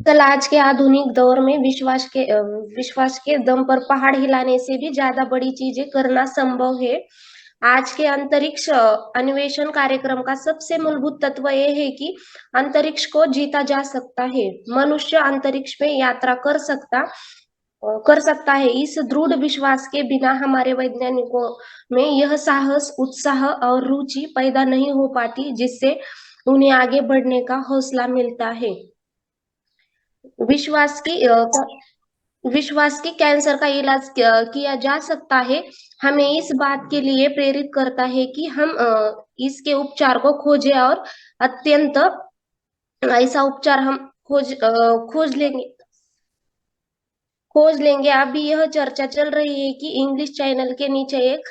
कल आज के आधुनिक दौर में विश्वास के दम पर पहाड़ हिलाने से भी ज्यादा बड़ी चीजें करना संभव है। आज के अंतरिक्ष अन्वेषण कार्यक्रम का सबसे मूलभूत तत्व यह है कि अंतरिक्ष को जीता जा सकता है। मनुष्य अंतरिक्ष में यात्रा कर सकता है। इस दृढ़ विश्वास के बिना हमारे वैज्ञानिकों में यह साहस, उत्साह और रुचि पैदा नहीं हो पाती, जिससे उन्हें आगे बढ़ने का हौसला मिलता है। विश्वास की अ, विश्वास की कैंसर का इलाज किया जा सकता है, हमें इस बात के लिए प्रेरित करता है कि हम इसके उपचार को खोजें और अत्यंत ऐसा उपचार हम खोज लेंगे। अभी यह चर्चा चल रही है कि इंग्लिश चैनल के नीचे एक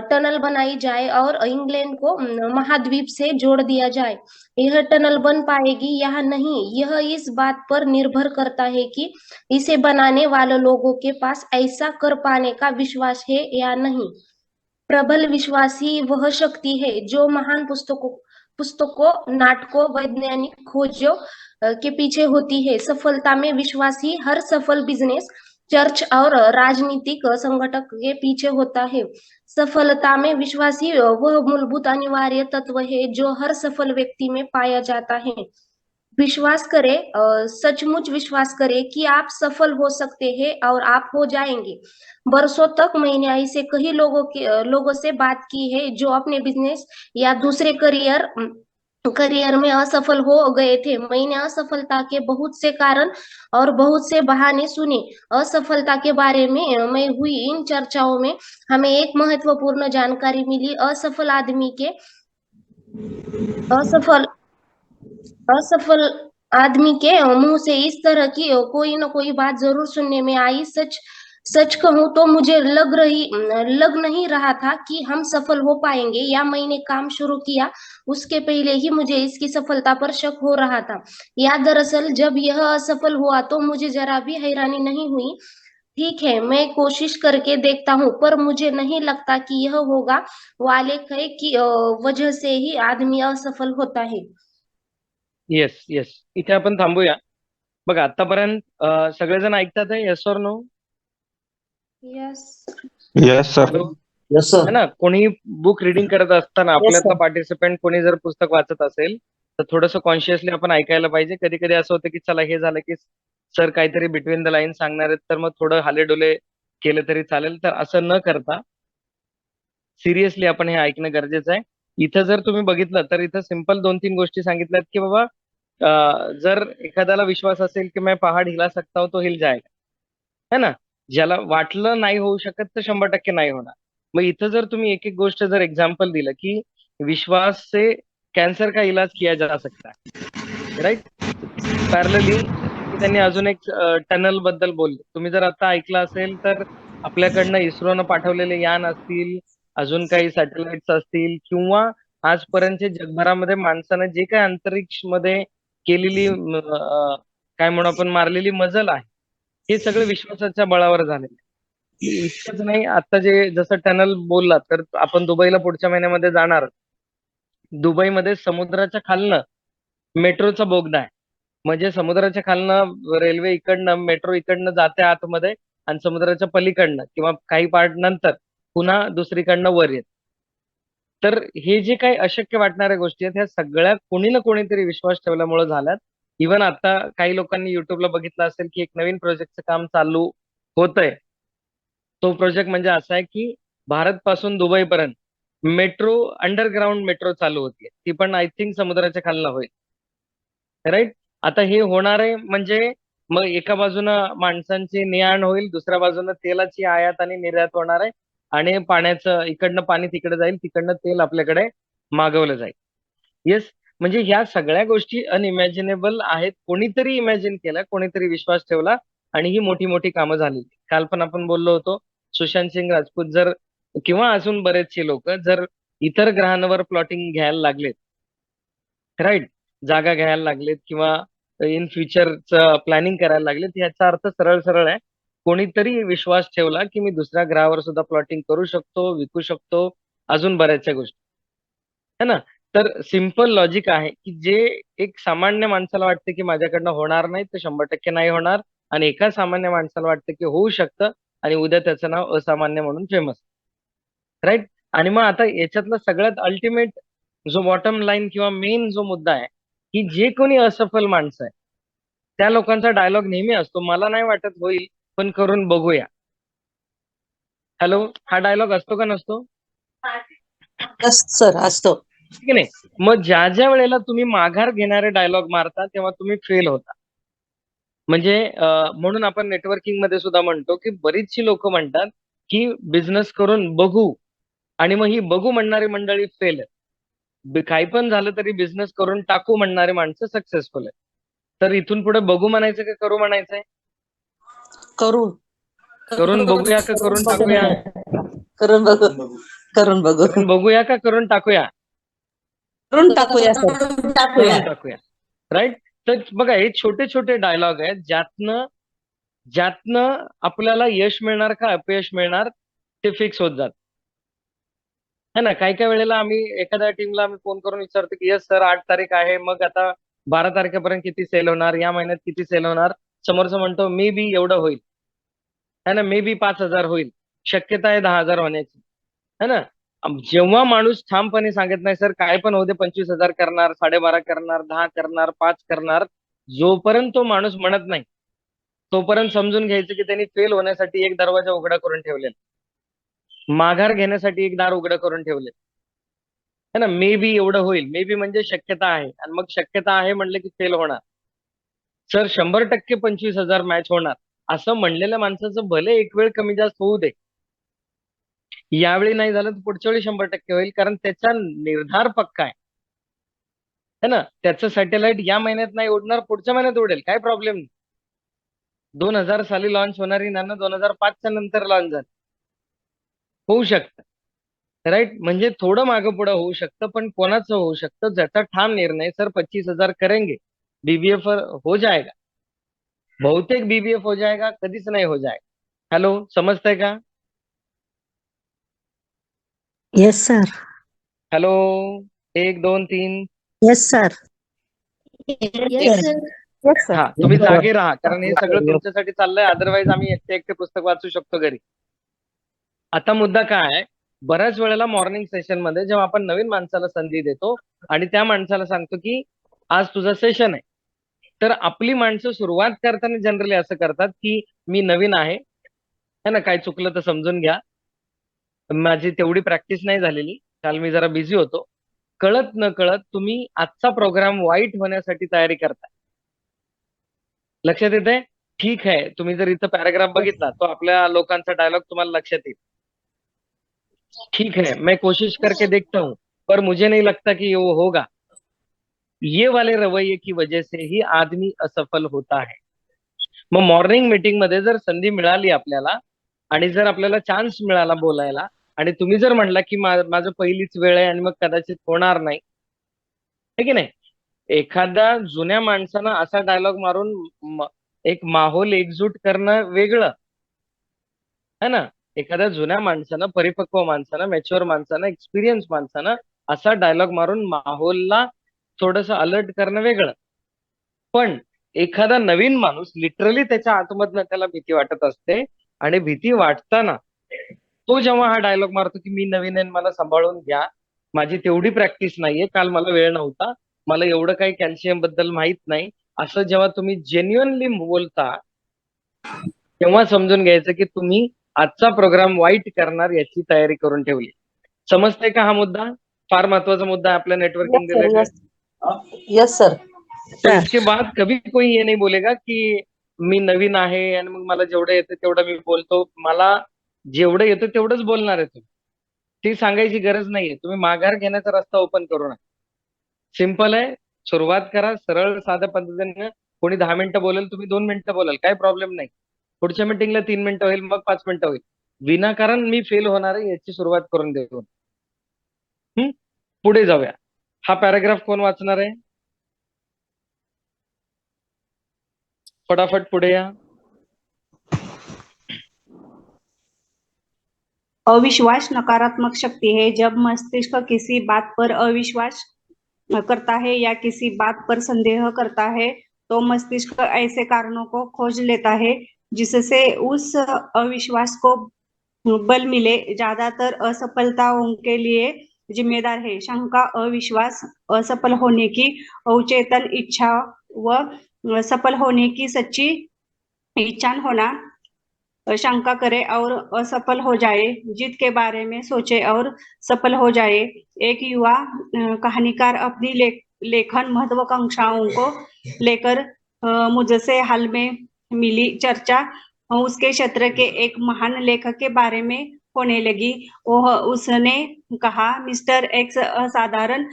टनल बनाई जाए और इंग्लैंड को महाद्वीप से जोड़ दिया जाए। यह टनल बन पाएगी या नहीं, यह इस बात पर निर्भर करता है कि इसे बनाने वाले लोगों के पास ऐसा कर पाने का विश्वास है या नहीं। प्रबल विश्वास ही वह शक्ति है जो महान पुस्तकों, नाटकों, वैज्ञानिक खोजों के पीछे होती है। सफलता में विश्वास ही हर सफल बिजनेस, चर्च और राजनीतिक संगठक के पीछे होता है। सफलता में विश्वास ही वह मूलभूत अनिवार्य तत्व है जो हर सफल व्यक्ति में पाया जाता है। विश्वास करें, सचमुच विश्वास करें कि आप सफल हो सकते हैं और आप हो जाएंगे। बरसों तक मैंने ऐसे कई लोगों से बात की है जो अपने बिजनेस या दूसरे करियर में असफल हो गए थे। मैंने असफलता के बहुत से कारण और बहुत से बहाने सुने। असफलता के बारे में मैं हुई इन चर्चाओं में हमें एक महत्वपूर्ण जानकारी मिली। असफल असफल आदमी के मुंह से इस तरह की कोई न कोई बात जरूर सुनने में आई। सच सच कहूं तो मुझे लग नहीं रहा था कि हम सफल हो पाएंगे, या मैंने काम शुरू किया उसके पहले ही मुझे इसकी सफलता पर शक हो रहा था। या दरअसल जब यह असफल हुआ तो मुझे जरा भी हैरानी नहीं हुई। ठीक है, मैं कोशिश करके देखता हूँ, पर मुझे नहीं लगता कि यह होगा वाले कहे की वजह से ही आदमी असफल होता है। येस येस, इथे आपण थांबूया. बघा आतापर्यंत सगळेजण ऐकतात आहे, येस और no? Yes. Yes sir. Hello. Yes है सर. ना, कोणी बुक रिडिंग करत असताना येस आपल्यातला सर. पार्टिसिपेंट कोणी जर पुस्तक वाचत असेल तर थोडंसं कॉन्शियसली आपण ऐकायला पाहिजे. कधी कधी असं होतं की चला हे झालं की सर काहीतरी बिटवीन द लाईन सांगणार आहेत, तर मग थोडं हालेडोले केलं तरी चालेल. तर असं न करता सिरियसली आपण हे ऐकणं गरजेचं आहे. इथं जर तुम्ही बघितलं तर इथं सिंपल दोन तीन गोष्टी सांगितल्यात की बाबा जर एखाद्याला विश्वास असेल की मैं पहाड हिला सकता हूं तो हिल जाएगा, है ना. ज्याला वाटलं नाही होऊ शकत तर 100% नाही होणार. मग इथं जर तुम्ही एक एक गोष्ट जर एक्झाम्पल दिलं की विश्वास से कैंसर का इलाज किया जा सकता है, राईट. पॅरलली जसं की त्यांनी अजून एक टनल बद्दल बोलले. तुम्ही जर आता ऐकलं असेल तर आपल्याकडनं इस्रोनं पाठवलेले यान असतील, अजून काही सॅटेलाइट्स असतील, किंवा आजपर्यंतचे जगभरामध्ये माणसानं जे काही अंतरिक्ष मध्ये केलेली काय म्हणू आपण मारलेली मजल आहे, हे सगळं विश्वासाच्या बळावर झालेलं आहे. इतकंच नाही, आता जे जसं टनल बोललात तर आपण दुबईला पुढच्या महिन्यामध्ये जाणार. दुबईमध्ये समुद्राच्या खालनं मेट्रोचा बोगदा आहे. म्हणजे समुद्राच्या खालनं रेल्वे इकडनं, मेट्रो इकडनं जाते आतमध्ये, आणि समुद्राच्या पलीकडनं किंवा काही पार्ट नंतर पुन्हा दुसरीकडनं वर येते. तर हे जे काही अशक्य वाटणाऱ्या गोष्टी आहेत ह्या सगळ्या कोणी ना कोणीतरी विश्वास ठेवल्यामुळे झाल्यात. इव्हन आता काही लोकांनी युट्यूबला बघितलं असेल की एक नवीन प्रोजेक्टचं काम चालू होतंय. तो प्रोजेक्ट म्हणजे असा आहे की भारत पासून दुबईपर्यंत मेट्रो, अंडरग्राऊंड मेट्रो चालू होतीये. ती पण आय थिंक समुद्राच्या खालनं होईल, राईट. आता हे होणार आहे म्हणजे मग एका बाजूनं माणसांची ने-आण होईल, दुसऱ्या बाजूनं तेलाची आयात आणि निर्यात होणार आहे, आणि पाण्याचं इकडनं पाणी तिकडे जाईल, तिकडनं तेल आपल्याकडे मागवलं जाईल. येस. म्हणजे ह्या सगळ्या गोष्टी अनइमॅजिनेबल आहेत. कोणीतरी इमॅजिन केलं, कोणीतरी विश्वास ठेवला, आणि ही मोठी मोठी कामं झाली. काल पण आपण बोललो होतो, सुशांत सिंग राजपूत जर किंवा अजून बरेचसे लोक जर इतर ग्रहांवर प्लॉटिंग घ्यायला लागलेत, राईट, जागा घ्यायला लागलेत किंवा इन फ्युचरचं प्लॅनिंग करायला लागलेत, याचा अर्थ सरळ सरळ आहे, कोणीतरी विश्वास ठेवला की मी दुसऱ्या ग्रहावर सुद्धा प्लॉटिंग करू शकतो, विकू शकतो, अजून बऱ्याचशा गोष्टी, है ना. तर सिंपल लॉजिक आहे की जे एक सामान्य माणसाला वाटते की माझ्याकडनं होणार नाही तर 100% नाही होणार, आणि एका सामान्य माणसाला वाटतं की होऊ शकतं, आणि उद्या त्याचं नाव असामान्य म्हणून फेमस, राईट. आणि मग आता याच्यातला सगळ्यात अल्टिमेट जो बॉटम लाईन किंवा मेन जो मुद्दा आहे, की जे कोणी असफल माणसं आहे त्या लोकांचा डायलॉग नेहमी असतो, मला नाही वाटत होईल पण करून बघूया. हॅलो, हा डायलॉग असतो का नसतो? सर असतो. ठीक नाही. मग ज्या ज्या वेळेला तुम्ही माघार घेणारे डायलॉग मारता तेव्हा तुम्ही फेल होता. म्हणजे म्हणून आपण नेटवर्किंग मध्ये सुद्धा म्हणतो की बरीचशी लोक म्हणतात की बिझनेस करून बघू, आणि मग ही बघू म्हणणारी मंडळी फेल आहे. काही पण झालं तरी बिझनेस करून टाकू म्हणणारी माणसं सक्सेसफुल आहे. तर इथून पुढे बघू म्हणायचं का करू म्हणायचंय? करून करून बघूया का करून टाकूया? करून बघू. करून बघू. करून बघूया का करून टाकूया? करून टाकूया सर. करून टाकूया, राईट. तर बघा, हे छोटे छोटे डायलॉग आहेत ज्यातनं ज्यातनं आपल्याला यश मिळणार का अपयश मिळणार ते फिक्स होत जात है ना. काही काही वेळेला आम्ही एखाद्या टीमला आम्ही फोन करून विचारतो की यस सर 8 तारीख आहे, मग आता 12 तारखेपर्यंत किती सेल होणार, या महिन्यात किती सेल होणार. समोरचा म्हणतो मे बी एवढं होईल, है ना, मे बी 5,000 होईल, शक्यता आहे 10,000 होण्याची, है ना. जेव्हा माणूस ठामपणे सांगत नाही सर काय पण होऊ दे 25,000 करणार, 12.5 करणार, 10 करणार, 5 करणार, जोपर्यंत तो माणूस म्हणत नाही तोपर्यंत समजून घ्यायचं की त्यांनी फेल होण्यासाठी एक दरवाजा उघडा करून ठेवलेला, माघार घेण्यासाठी एक दार उघडं करून ठेवले, है ना. मे बी एवढं होईल, मे बी म्हणजे शक्यता आहे, आणि मग शक्यता आहे म्हणलं की फेल होणार. सर 100% 25,000 मॅच होणार असं म्हणलेल्या माणसाचं भले एक वेळ कमी जास्त होऊ दे, यावेळी नाही झालं तर पुढच्या वेळी 100% होईल, कारण त्याचा निर्धार पक्का आहे, है ना. त्याचं सॅटेलाइट या महिन्यात नाही उडणार, पुढच्या महिन्यात उडेल, काय प्रॉब्लेम नाही. 2000 साली लॉन्च होणारी नाणं 2005च्या नंतर लॉन्च झाली, होऊ शकतं, राईट. म्हणजे थोडं मागं पुढं होऊ शकतं, पण कोणाचं होऊ शकतं ज्याचा ठाम निर्णय सर 25,000 करेंगे, बीबीएफ हो जाएगा, बहुतेक बीबीएफ हो जाएगा, कधीच नाही हो जाएगा. हॅलो, समजतंय का? Yes sir. Hello, 1 2 3. Yes sir. Yes sir. Yes sir. हा, तुम्ही जागे राहा, कारण हे सगळं तुमच्यासाठी चाललंय, अदरवाईज आम्ही एकटे एकटे पुस्तक वाचू शकतो घरी. आता मुद्दा काय आहे, बऱ्याच वेळेला मॉर्निंग सेशन मध्ये जेव्हा आपण नवीन माणसाला संधी देतो आणि त्या माणसाला सांगतो की आज तुझं सेशन आहे, तर आपली माणसं सुरुवात करताना जनरली असं करतात की मी नवीन आहे, है ना, काय चुकलं तर समजून घ्या, माझी तेवढी प्रॅक्टिस नाही झालेली, काल मी जरा बिझी होतो. कळत न कळत तुम्ही आजचा प्रोग्राम वाईट होण्यासाठी तयारी करताय. लक्षात येते? ठीक आहे, तुम्ही जर इथं पॅराग्राफ बघितला तो आपल्या लोकांचा डायलॉग तुम्हाला लक्षात येईल. ठीक है, मैं कोशिश करके देखता हूँ, पर मुझे नहीं लगता कि वो होगा. ये वाले रवैये की वजह से ही आदमी असफल होता है. मग मॉर्निंग मीटिंग मध्ये जर संधी मिळाली आपल्याला, आणि जर आपल्याला चान्स मिळाला बोलायला, आणि तुम्ही जर म्हणला की माझं पहिलीच वेळ आहे आणि मग कदाचित होणार नाही, है की नाही. एखाद्या जुन्या माणसानं असा डायलॉग मारून एक माहोल एकजूट करणं वेगळं, है ना. एखाद्या जुन्या माणसानं, परिपक्व माणसानं, मॅच्युअर माणसानं, एक्सपिरियन्स माणसानं असा डायलॉग मारून माहोलला थोडस अलर्ट करणं वेगळं. पण एखादा नवीन माणूस लिटरली त्याच्या आतमधनं त्याला भीती वाटत असते, आणि भीती वाटताना तो जेव्हा हा डायलॉग मारतो की मी नवीन आहे, मला सांभाळून घ्या, माझी तेवढी प्रॅक्टिस नाहीये, काल मला वेळ नव्हता, मला एवढं काही कॅल्शियम बद्दल माहित नाही, असं जेव्हा तुम्ही जेन्युअनली बोलता, तेव्हा समजून घ्यायचं की तुम्ही आजचा प्रोग्राम वाईट करणार याची तयारी करून ठेवली. समजतंय का हा मुद्दा? फार महत्वाचा मुद्दा आहे आपल्या नेटवर्किंग रिलेटेड. Yes sir. तो इसके बाद कभी कोई ये नहीं बोलेगा की मी नवीन आहे आणि मग मला जेवढं येतं तेवढं मी बोलतो, मला जेवढं येतं तेवढंच बोलणार आहे तुम्ही, ती सांगायची गरज नाहीये. तुम्ही माघार घेण्याचा रस्ता ओपन करू नका. सिंपल आहे, सुरुवात करा सरळ साध्या पद्धतीने. कोणी 10 मिनिटं बोलेल, तुम्ही 2 मिनिटं बोलाल, काही प्रॉब्लेम नाही. पुढच्या मीटिंगला 3 मिनिटं होईल, मग 5 मिनिटं होईल. विनाकारण मी फेल होणार आहे याची सुरुवात करून देतो. पुढे जाऊया. हा पॅराग्राफ कोण वाचणार आहे? फटाफट पुढे या. अविश्वास नकारात्मक शक्ति है। जब मस्तिष्क किसी बात पर अविश्वास करता है या किसी बात पर संदेह करता है तो मस्तिष्क ऐसे कारणों को खोज लेता है जिससे उस अविश्वास को बल मिले। ज्यादातर असफलताओं के लिए जिम्मेदार है शंका, अविश्वास, असफल होने की अवचेतन इच्छा व सफल होने की सच्ची इच्छा होना। शंका करे और असफल हो जाए, जीत के बारे में सोचे और सफल हो जाए। एक युवा कहानीकार अपनी लेखन महत्वाकांक्षाओं को लेकर मुझसे हाल में मिली चर्चा उसके क्षेत्र के एक महान लेखक के बारे में होने लगी। वह उसने कहा, मिस्टर एक्स असाधारण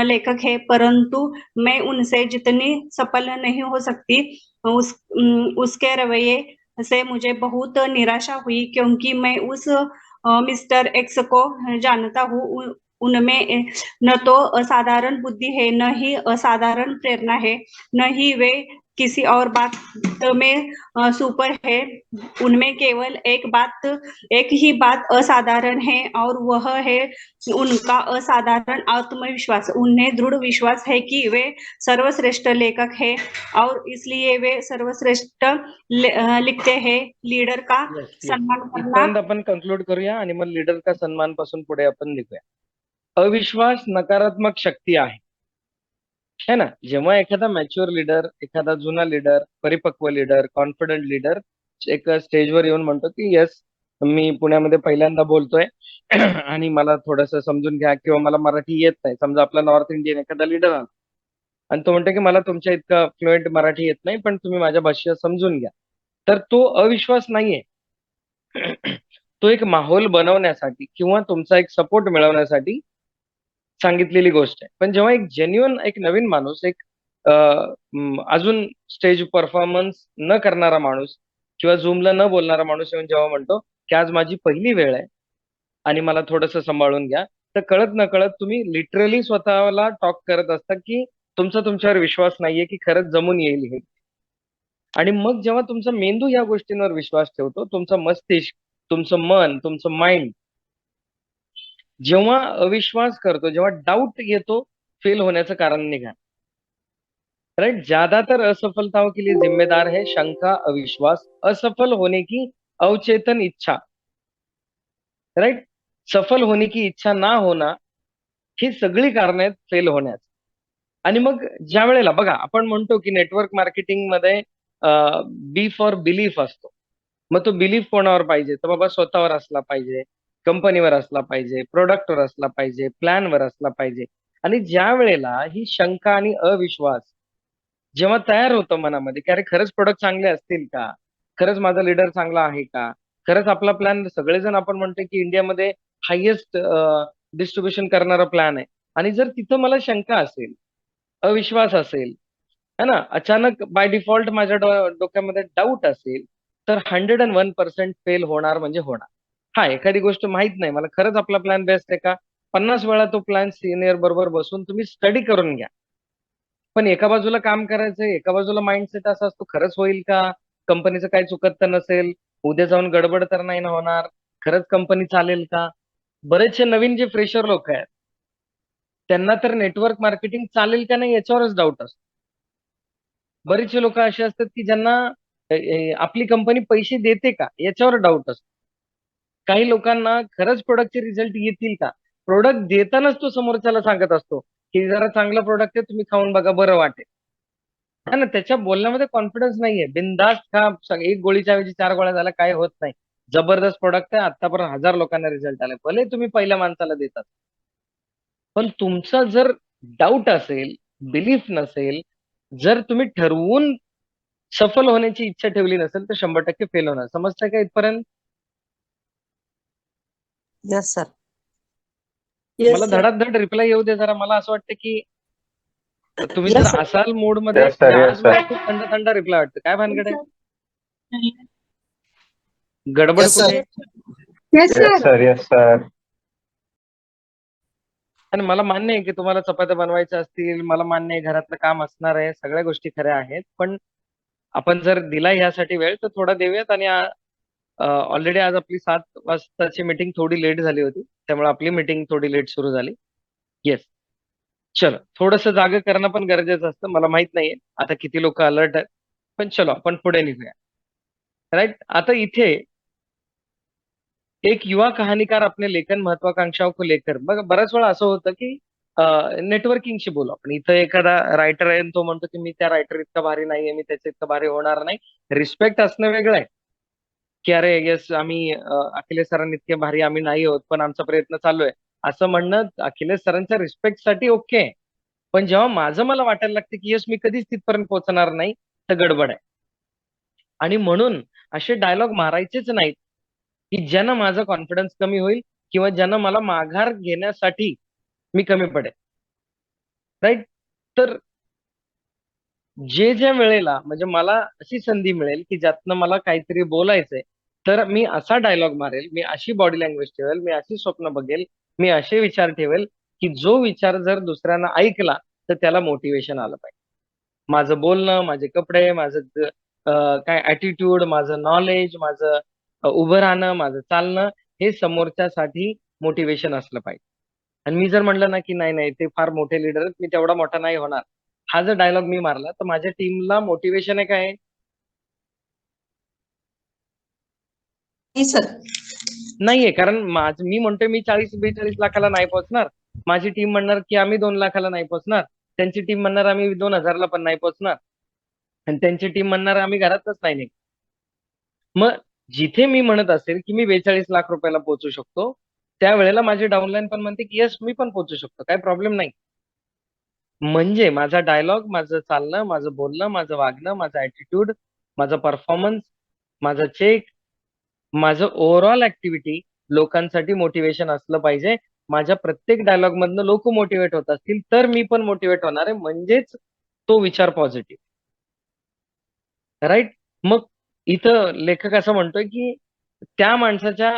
लेखक है, परंतु मैं उनसे जितनी सफल नहीं हो सकती। उसके रवैये से मुझे बहुत निराशा हुई क्योंकि मैं उस मिस्टर एक्स को जानता हूँ। उनमें न तो असाधारण बुद्धि है, न ही असाधारण प्रेरणा है, न ही वे किसी और बात में सुपर है। उनमें केवल एक ही बात असाधारण है और वह है उनका असाधारण आत्मविश्वास। उन्हें दृढ़ विश्वास है कि वे सर्वश्रेष्ठ लेखक है और इसलिए वे सर्वश्रेष्ठ लिखते हैं। लीडर का येस येस सम्मान करना। इथपर्यंत आपण कंक्लूड करूया आणि मग लीडर का सन्मान पासून पुढे आपण लिहूया. अविश्वास नकारात्मक शक्ती आहे, है ना. जेव्हा एखादा मॅच्युअर लीडर, एखादा जुना लीडर, परिपक्व लीडर, कॉन्फिडंट लीडर एक स्टेजवर येऊन म्हणतो की येस, मी पुण्यामध्ये पहिल्यांदा बोलतोय आणि मला थोडंसं समजून घ्या, किंवा मला मराठी येत नाही. समजा आपला नॉर्थ इंडियन एखादा लीडर आला आणि तो म्हणतो की मला तुमच्या इतकं फ्लुएंट मराठी येत नाही, पण तुम्ही माझ्या भाषा समजून घ्या. तर तो अविश्वास नाहीये. तो एक माहोल बनवण्यासाठी किंवा तुमचा एक सपोर्ट मिळवण्यासाठी सांगितलेली गोष्ट आहे. पण जेव्हा एक जेन्युइन एक नवीन माणूस, एक अजून स्टेज परफॉर्मन्स न करणारा माणूस किंवा झूमला न बोलणारा माणूस येऊन जेव्हा म्हणतो की आज माझी पहिली वेळ आहे आणि मला थोडंसं सांभाळून घ्या, तर कळत नकळत तुम्ही लिटरली स्वतःला टॉक करत असता की तुमचा तुमच्यावर विश्वास नाहीये की खरंच जमून येईल हे. आणि मग जेव्हा तुमचा मेंदू या गोष्टींवर विश्वास ठेवतो, तुमचं मस्तिष्क, तुमचं मन, तुमचं माइंड जेव्हा अविश्वास करतो, जेव्हा डाऊट येतो, फेल होण्याचं कारण निघा. राइट. ज्यादातर असफलताओं के लिए जिम्मेदार है शंका, अविश्वास, असफल होने की अवचेतन इच्छा. राइट. सफल होने की इच्छा ना होना ही सगळी कारण आहेत फेल होण्यास. आणि मग ज्या वेळेला बघा आपण म्हणतो की नेटवर्क मार्केटिंग मध्ये बी फॉर बिलीफ असतो. मग तो बिलीफ कोणावर पाहिजे, तर बाबा स्वतःवर असला पाहिजे, कंपनीवर असला पाहिजे, प्रोडक्टवर असला पाहिजे, प्लॅनवर असला पाहिजे. आणि ज्या वेळेला ही शंका आणि अविश्वास जेव्हा तयार होतं मनामध्ये की अरे खरंच प्रोडक्ट चांगले असतील का, खरंच माझा लीडर चांगला आहे का, खरंच आपला प्लॅन, सगळेजण आपण म्हणतो की इंडियामध्ये हायेस्ट डिस्ट्रीब्युशन करणारा प्लॅन आहे, आणि जर तिथं मला शंका असेल, अविश्वास असेल, है ना, अचानक बाय डिफॉल्ट माझ्या डोक्यामध्ये डाऊट असेल, तर 101% फेल होणार म्हणजे होणार. हा, एखादी गोष्ट माहित नाही मला, खरंच आपला प्लॅन बेस्ट आहे का, 50 वेळा तो प्लॅन सिनियर बरोबर बसून तुम्ही स्टडी करून घ्या. पण एका बाजूला काम करायचंय, एका बाजूला माइंडसेट असा असतो, खरंच होईल का, कंपनीचं काही चुकत तर नसेल, उद्या जाऊन गडबड तर नाही ना होणार, खरंच कंपनी चालेल का. बरेचसे नवीन जे फ्रेशर लोक आहेत त्यांना तर नेटवर्क मार्केटिंग चालेल का नाही याच्यावरच डाऊट असतो. बरेचसे लोक असे असतात की ज्यांना आपली कंपनी पैसे देते का याच्यावर डाऊट असतो. काही लोकांना खरंच प्रोडक्टचे रिझल्ट येतील का, प्रोडक्ट देतानाच तो समोरच्याला सांगत असतो की जरा चांगला प्रोडक्ट आहे, तुम्ही खाऊन बघा, बरं वाटेल. है ना, त्याच्या बोलण्यामध्ये कॉन्फिडन्स नाहीये. बिनधास्त खा, एक गोळीच्या ऐवजी 4 गोळ्या झाल्या, काय होत नाही, जबरदस्त प्रोडक्ट आहे, आतापर्यंत 1000 लोकांना रिझल्ट आले, भले तुम्ही पहिल्या माणसाला देतात. पण तुमचा जर डाऊट असेल, बिलीफ नसेल, जर तुम्ही ठरवून सफल होण्याची इच्छा ठेवली नसेल, तर 100% फेल होणार. समजतंय का इथपर्यंत? Yes sir. मला धडाधड रिप्लाय येऊ दे जरा. मला असं वाटतं की तुम्ही जर Yes, sir. असाल मोड मध्ये, Yes, sir. आणि Yes, आज sir. मला खूप थंड थंड रिप्लाय वाटतं, काय भानगड आहे, गडबड Yes, sir. कुठे? Yes, sir. Yes, sir. आणि मला मान्य आहे की तुम्हाला चपात्या बनवायच्या असतील, मला मान्य आहे घरातलं काम असणार आहे, सगळ्या गोष्टी खऱ्या आहेत. पण आपण जर दिला ह्यासाठी वेळ तर थोडा देऊयात. आणि ऑलरेडी आज आपली 7 वाजताची मीटिंग थोडी लेट झाली होती, त्यामुळे आपली मीटिंग थोडी लेट सुरू झाली. येस. चलो, थोडस जाग करणं पण गरजेचं असतं. मला माहित नाहीये आता किती लोक अलर्ट आहेत, पण चलो आपण पुढे निघूया. राईट. आता इथे एक युवा कहानीकार अपने लेखन महत्वाकांक्षाओं को लेकर, बघा बऱ्याच वेळा असं होतं की नेटवर्किंगशी बोलू आपण. इथं एखादा रायटर आहे आणि तो म्हणतो की मी त्या रायटर इतका भारी नाहीये, मी त्याच्या इतका भारी होणार नाही. रिस्पेक्ट असणं वेगळं आहे की अरे येस आम्ही अखिलेश सरांनी इतके भारी आम्ही नाही आहोत, पण आमचा प्रयत्न चालू आहे, असं म्हणणं अखिलेश सरांच्या रिस्पेक्टसाठी ओके आहे. पण जेव्हा मला वाटायला लागतं की यस मी कधीच तिथपर्यंत पोहोचणार नाही, तर गडबड आहे. आणि म्हणून असे डायलॉग मारायचेच नाहीत की ज्यानं माझा कॉन्फिडन्स कमी होईल किंवा ज्यानं मला माघार घेण्यासाठी मी कमी पडेल. राईट. तर ज्या वेळेला म्हणजे मला अशी संधी मिळेल की ज्यातनं मला काहीतरी बोलायचंय, तर मी असा डायलॉग मारेल, मी अशी बॉडी लँग्वेज ठेवेल, मी अशी स्वप्न बघेल, मी असे विचार ठेवेल की जो विचार जर दुसऱ्यांना ऐकला तर त्याला मोटिवेशन आलं पाहिजे. माझं बोलणं, माझे कपडे, माझं काय ऍटिट्यूड, माझं नॉलेज, माझं उभं राहणं, माझं चालणं, हे समोरच्यासाठी मोटिवेशन असलं पाहिजे. आणि मी जर म्हणलं ना की नाही नाही ते फार मोठे लीडर आहेत, मी तेवढा मोठा नाही होणार, हा जर डायलॉग मी मारला तर माझ्या टीमला मोटिवेशन आहे काय? नाही सर. नाहीये. कारण मी म्हणतोय मी 40-42 लाखाला नाही पोहोचणार, माझी टीम म्हणणार की आम्ही 2 लाखाला नाही पोहोचणार, त्यांची टीम म्हणणार आम्ही 2000ला पण नाही पोहोचणार, आणि त्यांची टीम म्हणणार आम्ही घरातच नाही निघ. मग जिथे मी म्हणत असेल की मी 42 लाख रुपयाला पोहोचू शकतो, त्यावेळेला माझी डाऊनलाईन पण म्हणते की येस मी पण पोहोचू शकतो, काही प्रॉब्लेम नाही. म्हणजे माझा डायलॉग, माझं चालणं, माझं बोलणं, माझं वागणं, माझा ऍटिट्यूड, माझा परफॉर्मन्स, माझा चेक, माझं ओव्हरऑल ऍक्टिव्हिटी लोकांसाठी मोटिवेशन असलं पाहिजे. माझ्या प्रत्येक डायलॉग मधनं लोक मोटिवेट होत असतील तर मी पण मोटिवेट होणार आहे, म्हणजेच तो विचार पॉझिटिव्ह. राईट. मग इथं लेखक असं म्हणतोय की त्या माणसाच्या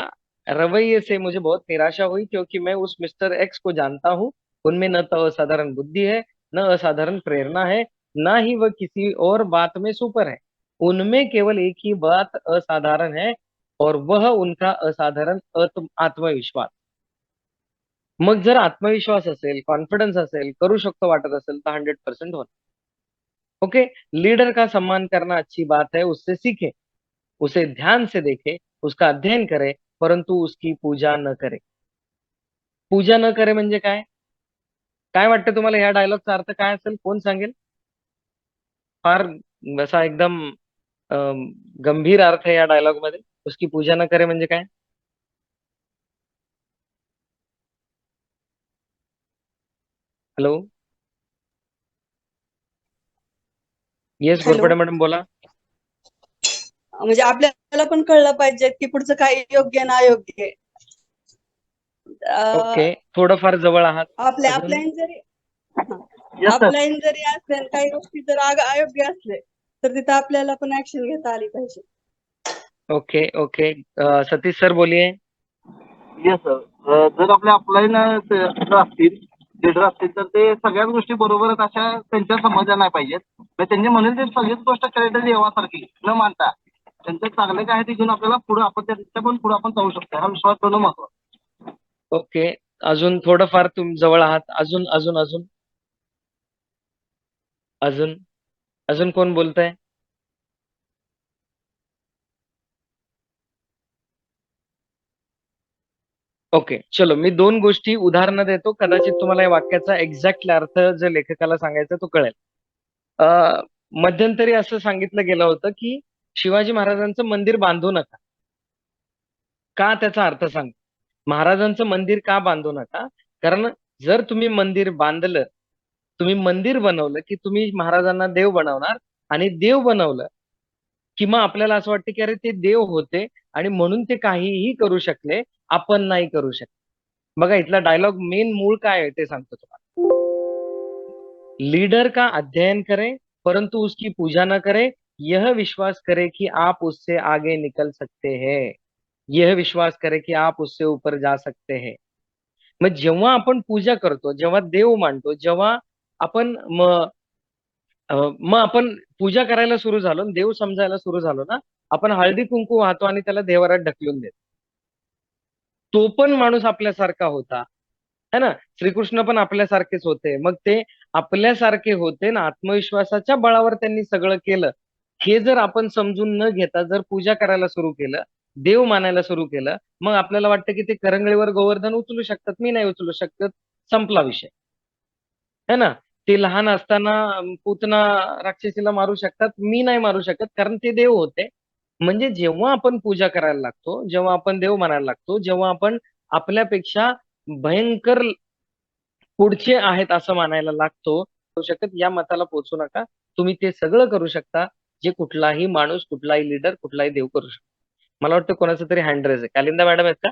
रवैये से मुझे बहुत निराशा हुई क्योंकि मैं उस मिस्टर एक्स को जानता हूँ, उनमें न तो असाधारण बुद्धि है, न असाधारण प्रेरणा है, ना ही वह किसी और बात में सुपर है, उनमें केवल एक ही बात असाधारण है और वह उनका असाधारण आत्मविश्वास. मग जर आत्मविश्वास असेल, कॉन्फिडन्स असेल, करू शकतो वाटत असेल तर 100% होणार. ओके. लीडर का सम्मान करना अच्छी बात है, उससे सीखे, उसे ध्यान से देखे, उसका अध्ययन करे, परंतु उसकी पूजा न करे. पूजा न करे म्हणजे काय? काय वाटतं तुम्हाला ह्या डायलॉगचा अर्थ काय असेल? कोण सांगेल? फार असा एकदम गंभीर अर्थ आहे या डायलॉग मध्ये. उसकी पूजा न करे म्हणजे काय? Hello. Yes hello. Ghorpade madam बोला. म्हणजे आपल्याला पण कळलं पाहिजे की पुढचं काय योग्य ना अयोग्य आहे. ओके. थोडंफार जवळ आहात. आपल्या अजून? अपलाईन जरी Yes, sir. अपलाईन जरी असेल, काही गोष्टी जर अयोग्य असले तर तिथं आपल्याला पण ऍक्शन घेता आली पाहिजे. Okay okay. सतीश सर बोलिये. Yes sir. जर आपले अपलाईन असतील, लीडर असतील, तर ते सगळ्याच गोष्टी बरोबरच अशा त्यांच्या समजल्या नाही पाहिजेत. तर त्यांनी म्हणेल ते सगळीच गोष्ट करायची देवासारखी न मानता त्यांचं चांगलं काय आहे ते घेऊन आपल्याला पुढे आपण त्यांच्या पण पुढे आपण जाऊ शकतो, हा विश्वास ठेवणं महत्वाचं. ओके. अजून थोडंफार तुम्ही जवळ आहात. अजून अजून अजून अजून अजून कोण बोलतंय? ओके. चलो मी 2 गोष्टी उदाहरणं देतो. कदाचित तुम्हाला या वाक्याचा एक्झॅक्ट अर्थ जे लेखकाला सांगायचा तो कळेल. अ, मध्यंतरी असं सांगितलं गेलं होतं की शिवाजी महाराजांचं मंदिर बांधू नका. का त्याचा अर्थ सांग. महाराजांचं मंदिर का बांधू नका? कारण जर तुम्ही मंदिर बांधलं, तुम्ही मंदिर बनवलं की तुम्ही महाराजांना देव बनवणार, आणि देव बनवलं की मग आपल्याला असं वाटतं की अरे ते देव होते आणि म्हणून ते काहीही करू शकले, आपण नाही करू शकत. बघा इथला डायलॉग मेन मूळ काय आहे ते सांगतो तुम्हाला. लीडर का अध्ययन करे परंतु उसकी पूजा न करे, यह विश्वास करे कि आप उससे आगे निकल सकते हैं, यह विश्वास करे की आप उससे ऊपर जा सकते हैं. मग जेव्हा आपण पूजा करतो, जेव्हा देव मानतो, जेव्हा आपण मग आपण पूजा करायला सुरू झालो, देव समजायला सुरू झालो ना, आपण हळदी कुंकू वाहतो आणि त्याला देवारात ढकलून देतो. तो पण माणूस आपल्यासारखा होता, है ना. श्रीकृष्ण पण आपल्यासारखेच होते. मग ते आपल्यासारखे होते ना, आत्मविश्वासाच्या बळावर त्यांनी सगळं केलं. हे जर आपण समजून न घेता जर पूजा करायला सुरू केलं, देव मानायला सुरू केलं, मग आपल्याला वाटतं की ते करंगळीवर गोवर्धन उचलू शकतात, मी नाही उचलू शकत, संपला विषय. है ना. ते लहान असताना पूतना राक्षसीला मारू शकतात, मी नाही मारू शकत, कारण ते देव होते. म्हणजे जेव्हा आपण पूजा करायला लागतो, जेव्हा आपण देव मानायला लागतो, जेव्हा आपण आपल्यापेक्षा भयंकर पुढचे आहेत असं मानायला लागतो, करू शकत या मताला पोहोचू नका. तुम्ही ते सगळं करू शकता जे कुठलाही माणूस, कुठलाही लीडर, कुठलाही देव करू शकतो. मला वाटतं कोणाचं तरी हँड रेज आहे. कालिंदा मॅडम आहेत का?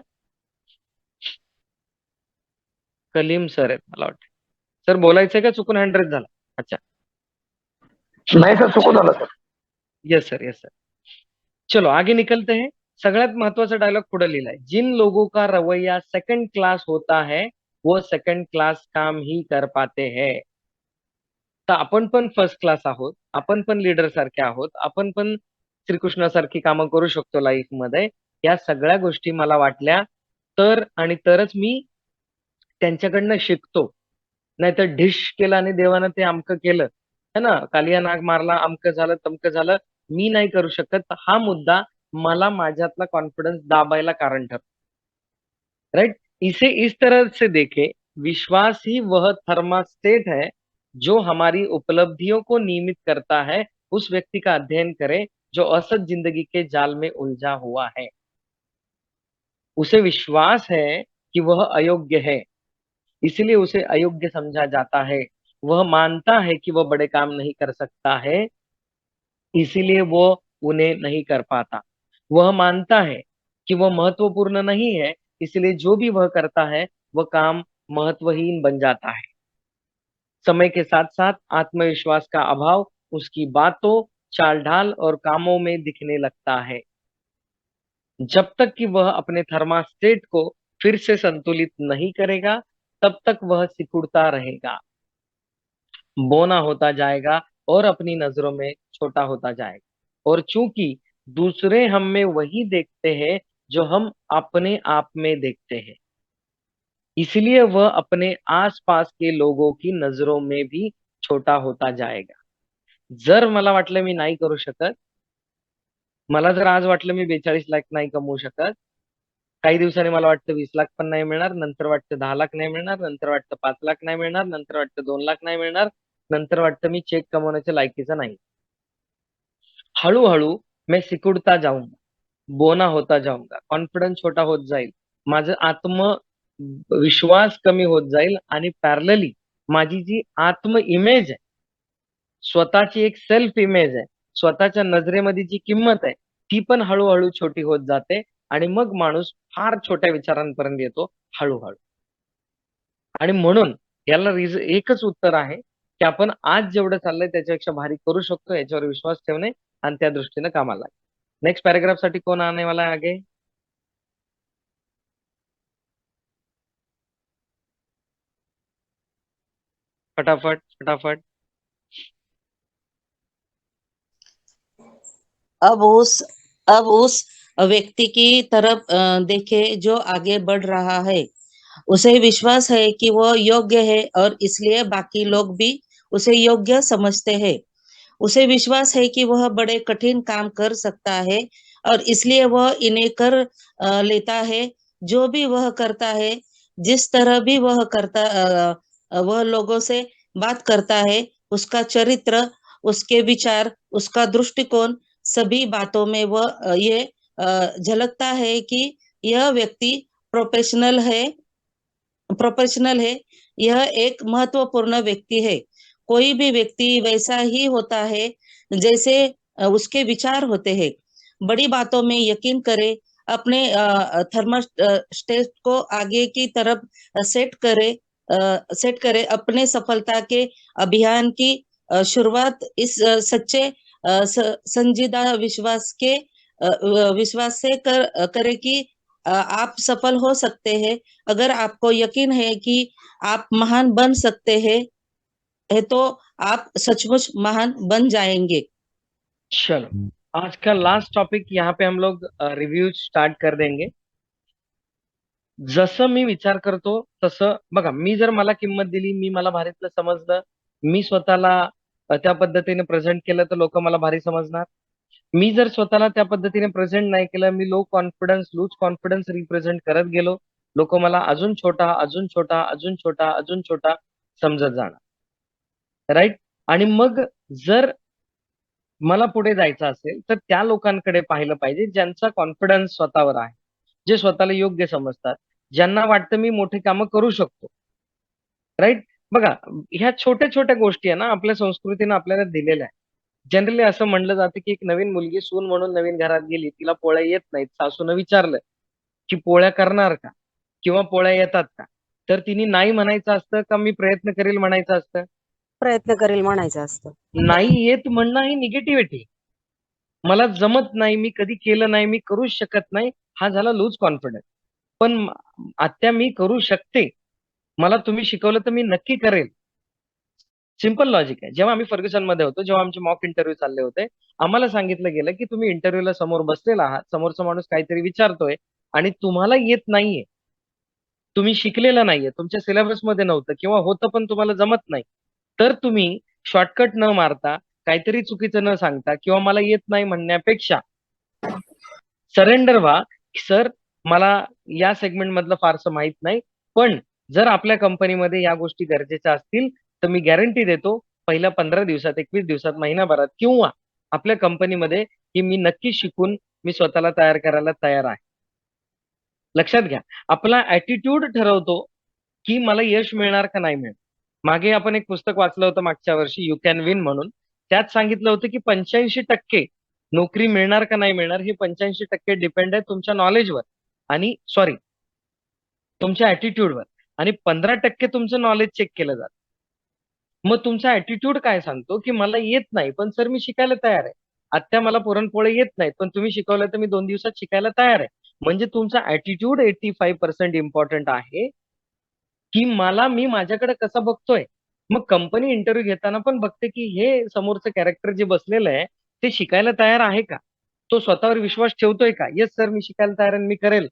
कलीम सर आहेत मला वाटतं. सर बोलायचंय का चुकून हँड रेज झाला? अच्छा. नाही सर, चुकून झालं sir. Yes sir, yes sir. चलो आगे निकलते हैं. सगळ्यात महत्वाचा डायलॉग पुढे लिहिलाय, जिन लोगों का रवैया सेकंड क्लास होता है वो सेकंड क्लास काम ही कर पाते हैं. तर आपण पण फर्स्ट क्लास आहोत, आपण पण लीडर सारखे आहोत, आपण पण श्रीकृष्णासारखी कामं करू शकतो लाईफ मध्ये. या सगळ्या गोष्टी मला वाटल्या तर आणि तरच मी त्यांच्याकडनं शिकतो. नाहीतर ढिश केलं आणि देवानं ते अमकं केलं, है ना, कालिया नाग मारला, अमकं झालं तमकं झालं, मी नाही करू शकत. हा मुद्दा मला माझ्यातला कॉन्फिडन्स दाबायला कारण ठरतो. राइट. इसे इस तरह से देखे, विश्वास ही वह थर्मास्टेट है जो हमारी उपलब्धियों को नियमित करता है. उस व्यक्ति का अध्ययन करें जो असत जिंदगी के जाल में उलझा हुआ है. उसे विश्वास है कि वह अयोग्य है, इसलिए उसे अयोग्य समझा जाता है. वह मानता है कि वह बड़े काम नहीं कर सकता है, इसीलिए वो उन्हें नहीं कर पाता. वह मानता है कि वह महत्वपूर्ण नहीं है, इसलिए जो भी वह करता है वह काम महत्वहीन बन जाता है. समय के साथ साथ आत्मविश्वास का अभाव उसकी बातों, चाल ढाल और कामों में दिखने लगता है. जब तक कि वह अपने थर्मास्टेट को फिर से संतुलित नहीं करेगा, तब तक वह सिकुड़ता रहेगा, बौना होता जाएगा और अपनी नजरों में छोटा होता जाएगा. और चूंकि दूसरे हम में वही देखते हैं जो हम अपने आप में देखते हैं, इसलिए वह अपने आसपास के लोगों की नजरों में भी छोटा होता जाएगा. जर मला वाटलं मी नाही करू शकत, मला जर आज वाटलं मी 42 लाख नाही कमवू शकत, काही दिवसांनी मला वाटतं 20 लाख पण नाही मिळणार, नंतर वाटतं 10 लाख नाही मिळणार, नंतर वाटतं 5 लाख नाही मिळणार, नंतर वाटतं 2 लाख नाही मिळणार, नंतर वाटतं मी चेक कमवण्याच्या लायकीचा नाही. हळूहळू मैं सिकुड़ता जाऊंगा, बोना होता जाऊंगा, कॉन्फिडन्स छोटा होत जाईल, माझं आत्मविश्वास कमी होत जाईल आणि पॅरलली माझी जी आत्म इमेज आहे, स्वतःची एक सेल्फ इमेज आहे, स्वतःच्या नजरेमध्ये जी किंमत आहे, ती पण हळूहळू छोटी होत जाते आणि मग माणूस फार छोट्या विचारांपर्यंत येतो हळूहळू. आणि म्हणून याला एकच उत्तर आहे की आपण आज जेवढं चाललंय त्याच्यापेक्षा भारी करू शकतो, याच्यावर विश्वास ठेवणे आणि त्या दृष्टीने कामाला लागणे. नेक्स्ट पॅराग्राफ साठी कोण आने वाला है आगे? फटाफट फटाफट. अब उस व्यक्ति की तरफ देखे जो आगे बढ़ रहा है. उसे विश्वास है कि वह योग्य है और इसलिए बाकी लोग भी उसे योग्य समझते हैं. उसे विश्वास है कि वह बड़े कठिन काम कर सकता है और इसलिए वह इन्हें कर लेता है. जो भी वह करता है, जिस तरह भी वह वह लोगों से बात करता है, उसका चरित्र, उसके विचार, उसका दृष्टिकोण, सभी बातों में वह ये झलकता है कि यह व्यक्ति प्रोफेशनल है. यह एक महत्वपूर्ण व्यक्ति है. कोई भी व्यक्ति वैसा ही होता है जैसे उसके विचार होते हैं. बड़ी बातों में यकीन करे, अपने थर्मोस्टेट को आगे की तरफ सेट करे. अपने सफलता के अभियान की शुरुआत इस सच्चे संजीदा विश्वास से करे कि आप सफल हो सकते हैं. अगर आपको यकीन है कि आप महान बन सकते हैं तो आप सचमुच महान बन जाएंगे. चलो आज का लास्ट टॉपिक यहाँ पे हम लोग रिव्यू स्टार्ट कर देंगे. जसं मी विचार करतो तसं बघा, मी जर मला किंमत दिली, मी मला भारीतलं समजलं, मी स्वतःला त्या पद्धतीने प्रेझेंट केलं तर लोक मला भारी समजणार. मी जर स्वतःला त्या पद्धतीने प्रेझेंट नाही केलं, मी low confidence lose confidence represent करत गेलो, लोक मला अजून छोटा अजून छोटा अजून छोटा अजून छोटा समजत जाणार. राईट. आणि मग जर मला पुढे जायचं असेल तर त्या लोकांकडे पाहिलं पाहिजे ज्यांचा कॉन्फिडन्स स्वतःवर आहे, जे स्वतःला योग्य समजतात, ज्यांना वाटतं मी मोठी कामं करू शकतो. राईट. बघा, ह्या छोट्या छोट्या गोष्टी आहे ना आपल्या संस्कृतीनं आपल्याला दिलेल्या आहे. जनरली असं म्हणलं जातं की एक नवीन मुलगी सून म्हणून नवीन घरात गेली, तिला पोळ्या येत नाहीत, सासूनं विचारलं की पोळ्या करणार का किंवा पोळ्या येतात का, तर तिने नाही म्हणायचं असतं का मी प्रयत्न करेल म्हणायचं असतं? प्रयत्न करेल म्हणायचं असतं. नाही येत म्हणणं ही निगेटिव्हिटी. मला जमत नाही, मी कधी केलं नाही, मी करूच शकत नाही, हा झाला लूज कॉन्फिडन्स. पण आत्या मी करू शकते, मला तुम्ही शिकवलं तर मी नक्की करेल. सिंपल लॉजिक आहे. जेव्हा आम्ही फर्ग्युसन मध्ये होतो, जेव्हा आमचे मॉक इंटरव्ह्यू चालले होते, आम्हाला सांगितलं गेलं की तुम्ही इंटरव्ह्यूला समोर बसलेला आहात, समोरचा माणूस काहीतरी विचारतोय आणि तुम्हाला येत नाहीये, तुम्ही शिकलेलं नाहीये, तुमच्या सिलेबस मध्ये नव्हतं किंवा होतं पण तुम्हाला जमत नाही, तर तुम्ही शॉर्टकट न मारता, काहीतरी चुकीचं न सांगता किंवा मला येत नाही म्हणण्यापेक्षा सरेंडर व्हा. सर मला या सेगमेंट मधलं फारसं माहित नाही, पण जर आपल्या कंपनीमध्ये या गोष्टी गरजेच्या असतील तर मी गॅरंटी देतो पहिल्या 15 दिवसात, 21 दिवसात, महिनाभरात किंवा आपल्या कंपनीमध्ये की मी नक्की शिकून मी स्वतःला तयार करायला तयार आहे. लक्षात घ्या, आपला ऍटिट्यूड ठरवतो की मला यश मिळणार का नाही मिळणार. मागे आपण एक पुस्तक वाचलं होतं मागच्या वर्षी, यू कॅन विन म्हणून. त्यात सांगितलं होतं की 85% नोकरी मिळणार का नाही मिळणार हे 85% डिपेंड आहे तुमच्या नॉलेजवर आणि सॉरी तुमच्या ऍटिट्यूडवर, आणि 15% तुमचं नॉलेज चेक केलं जातं. मग तुमचा ऍटिट्यूड काय सांगतो की मला येत नाही पण सर मी शिकायला तयार आहे. आत्या मला पुरणपोळी येत नाहीत पण तुम्ही शिकवलं तर मी 2 दिवसात शिकायला तयार आहे. म्हणजे तुमचा ऍटिट्यूड 85% इम्पॉर्टंट आहे की मी माझ्याकडे कसा बघतोय. मग कंपनी इंटरव्ह्यू घेताना पण बघते की हे समोरचं कॅरेक्टर जे बसलेलं आहे ते शिकायला तयार आहे का, तो स्वतःवर विश्वास ठेवतोय का. येस सर मी शिकायला तयार आहे, मी करेल,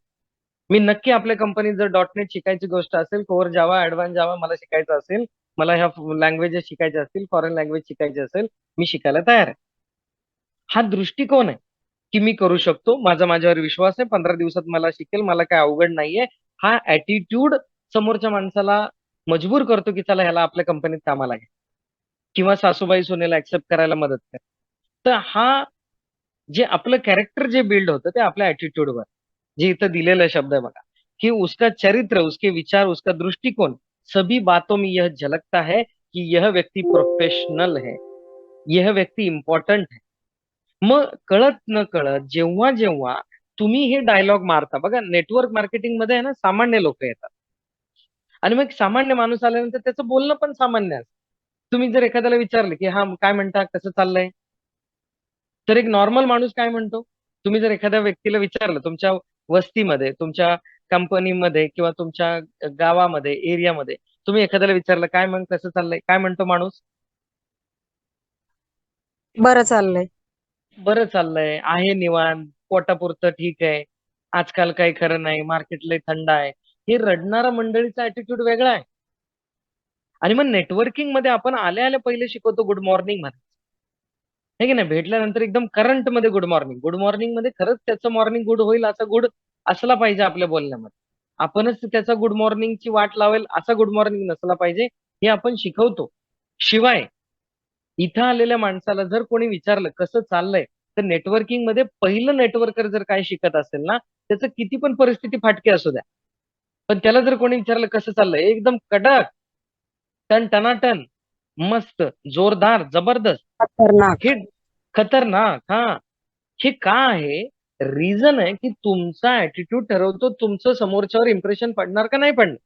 मी नक्की आपल्या कंपनीत जर .NET शिकायची गोष्ट असेल, कोर जावा, ऍडव्हान्स जावा मला शिकायचं असेल, मला ह्या लँग्वेजेस शिकायच्या असतील, फॉरेन लँग्वेज शिकायची असेल, मी शिकायला तयार आहे. हा दृष्टिकोन आहे की मी करू शकतो, माझ्यावर विश्वास आहे, 15 दिवसात मला शिकेल, मला काय अवघड नाहीये. हा ऍटिट्यूड समोरच्या माणसाला मजबूर करतो की चला ह्याला आपल्या कंपनीत कामाला घ्या किंवा सासूबाई सुनेला ऍक्सेप्ट करायला मदत कर. तर हा जे आपलं कॅरेक्टर जे बिल्ड होतं ते आपल्या ऍटिट्यूडवर, जे इथं दिलेला शब्द आहे बघा कि उसका चरित्र, उसके विचार, उसका दृष्टिकोन, सभी बातों में यह झलकता है कि यह व्यक्ती प्रोफेशनल है, यह व्यक्ती इम्पॉर्टंट है. मग कळत न कळत जेव्हा जेव्हा तुम्ही हे डायलॉग मारता बघा, नेटवर्क मार्केटिंग मध्ये आहे ना सामान्य लोक येतात आणि मग सामान्य माणूस आल्यानंतर त्याचं बोलणं पण सामान्य असतं. तुम्ही जर एखाद्याला विचारलं की हा काय म्हणता, कसं चाललंय, तर एक नॉर्मल माणूस काय म्हणतो. तुम्ही जर एखाद्या व्यक्तीला विचारलं तुमच्या वस्तीमध्ये, तुमच्या कंपनीमध्ये किंवा तुमच्या गावामध्ये, एरियामध्ये तुम्ही एखाद्याला विचारलं काय मग कसं चाललंय, काय म्हणतो माणूस. बरं चाललंय. बरं चाललंय, आहे निवांत, पोटापुरतं ठीक आहे, आजकाल काही खरं नाही, मार्केट लय थंड आहे. हे रडणारा मंडळीचा ऍटिट्यूड वेगळा आहे. आणि मग नेटवर्किंग मध्ये आपण आल्या आल्या पहिले शिकवतो गुड मॉर्निंग मध्ये, हे की नाही, भेटल्यानंतर एकदम करंट मध्ये गुड मॉर्निंग. गुड मॉर्निंग मध्ये खरंच त्याचं मॉर्निंग गुड होईल असा गुड असला पाहिजे आपल्या बोलण्यामध्ये. आपणच त्याचा गुड मॉर्निंगची वाट लावेल असा गुड मॉर्निंग नसला पाहिजे, हे आपण शिकवतो. शिवाय इथं आलेल्या माणसाला जर कोणी विचारलं कसं चाललंय, तर नेटवर्किंग मध्ये पहिलं नेटवर्कर जर काय शिकत असेल ना, त्याचं किती पण परिस्थिती फाटकी असू द्या, पण त्याला जर कोणी विचारलं कसं चाललंय, एकदम कडक, टन टनाटन, मस्त, जोरदार, जबरदस्त, खतरनाक. हे खतरनाक. हा, हे का आहे, रिझन आहे की तुमचा ऍटिट्यूड ठरवतो तुमचं समोरच्यावर इम्प्रेशन पडणार का नाही पडणार.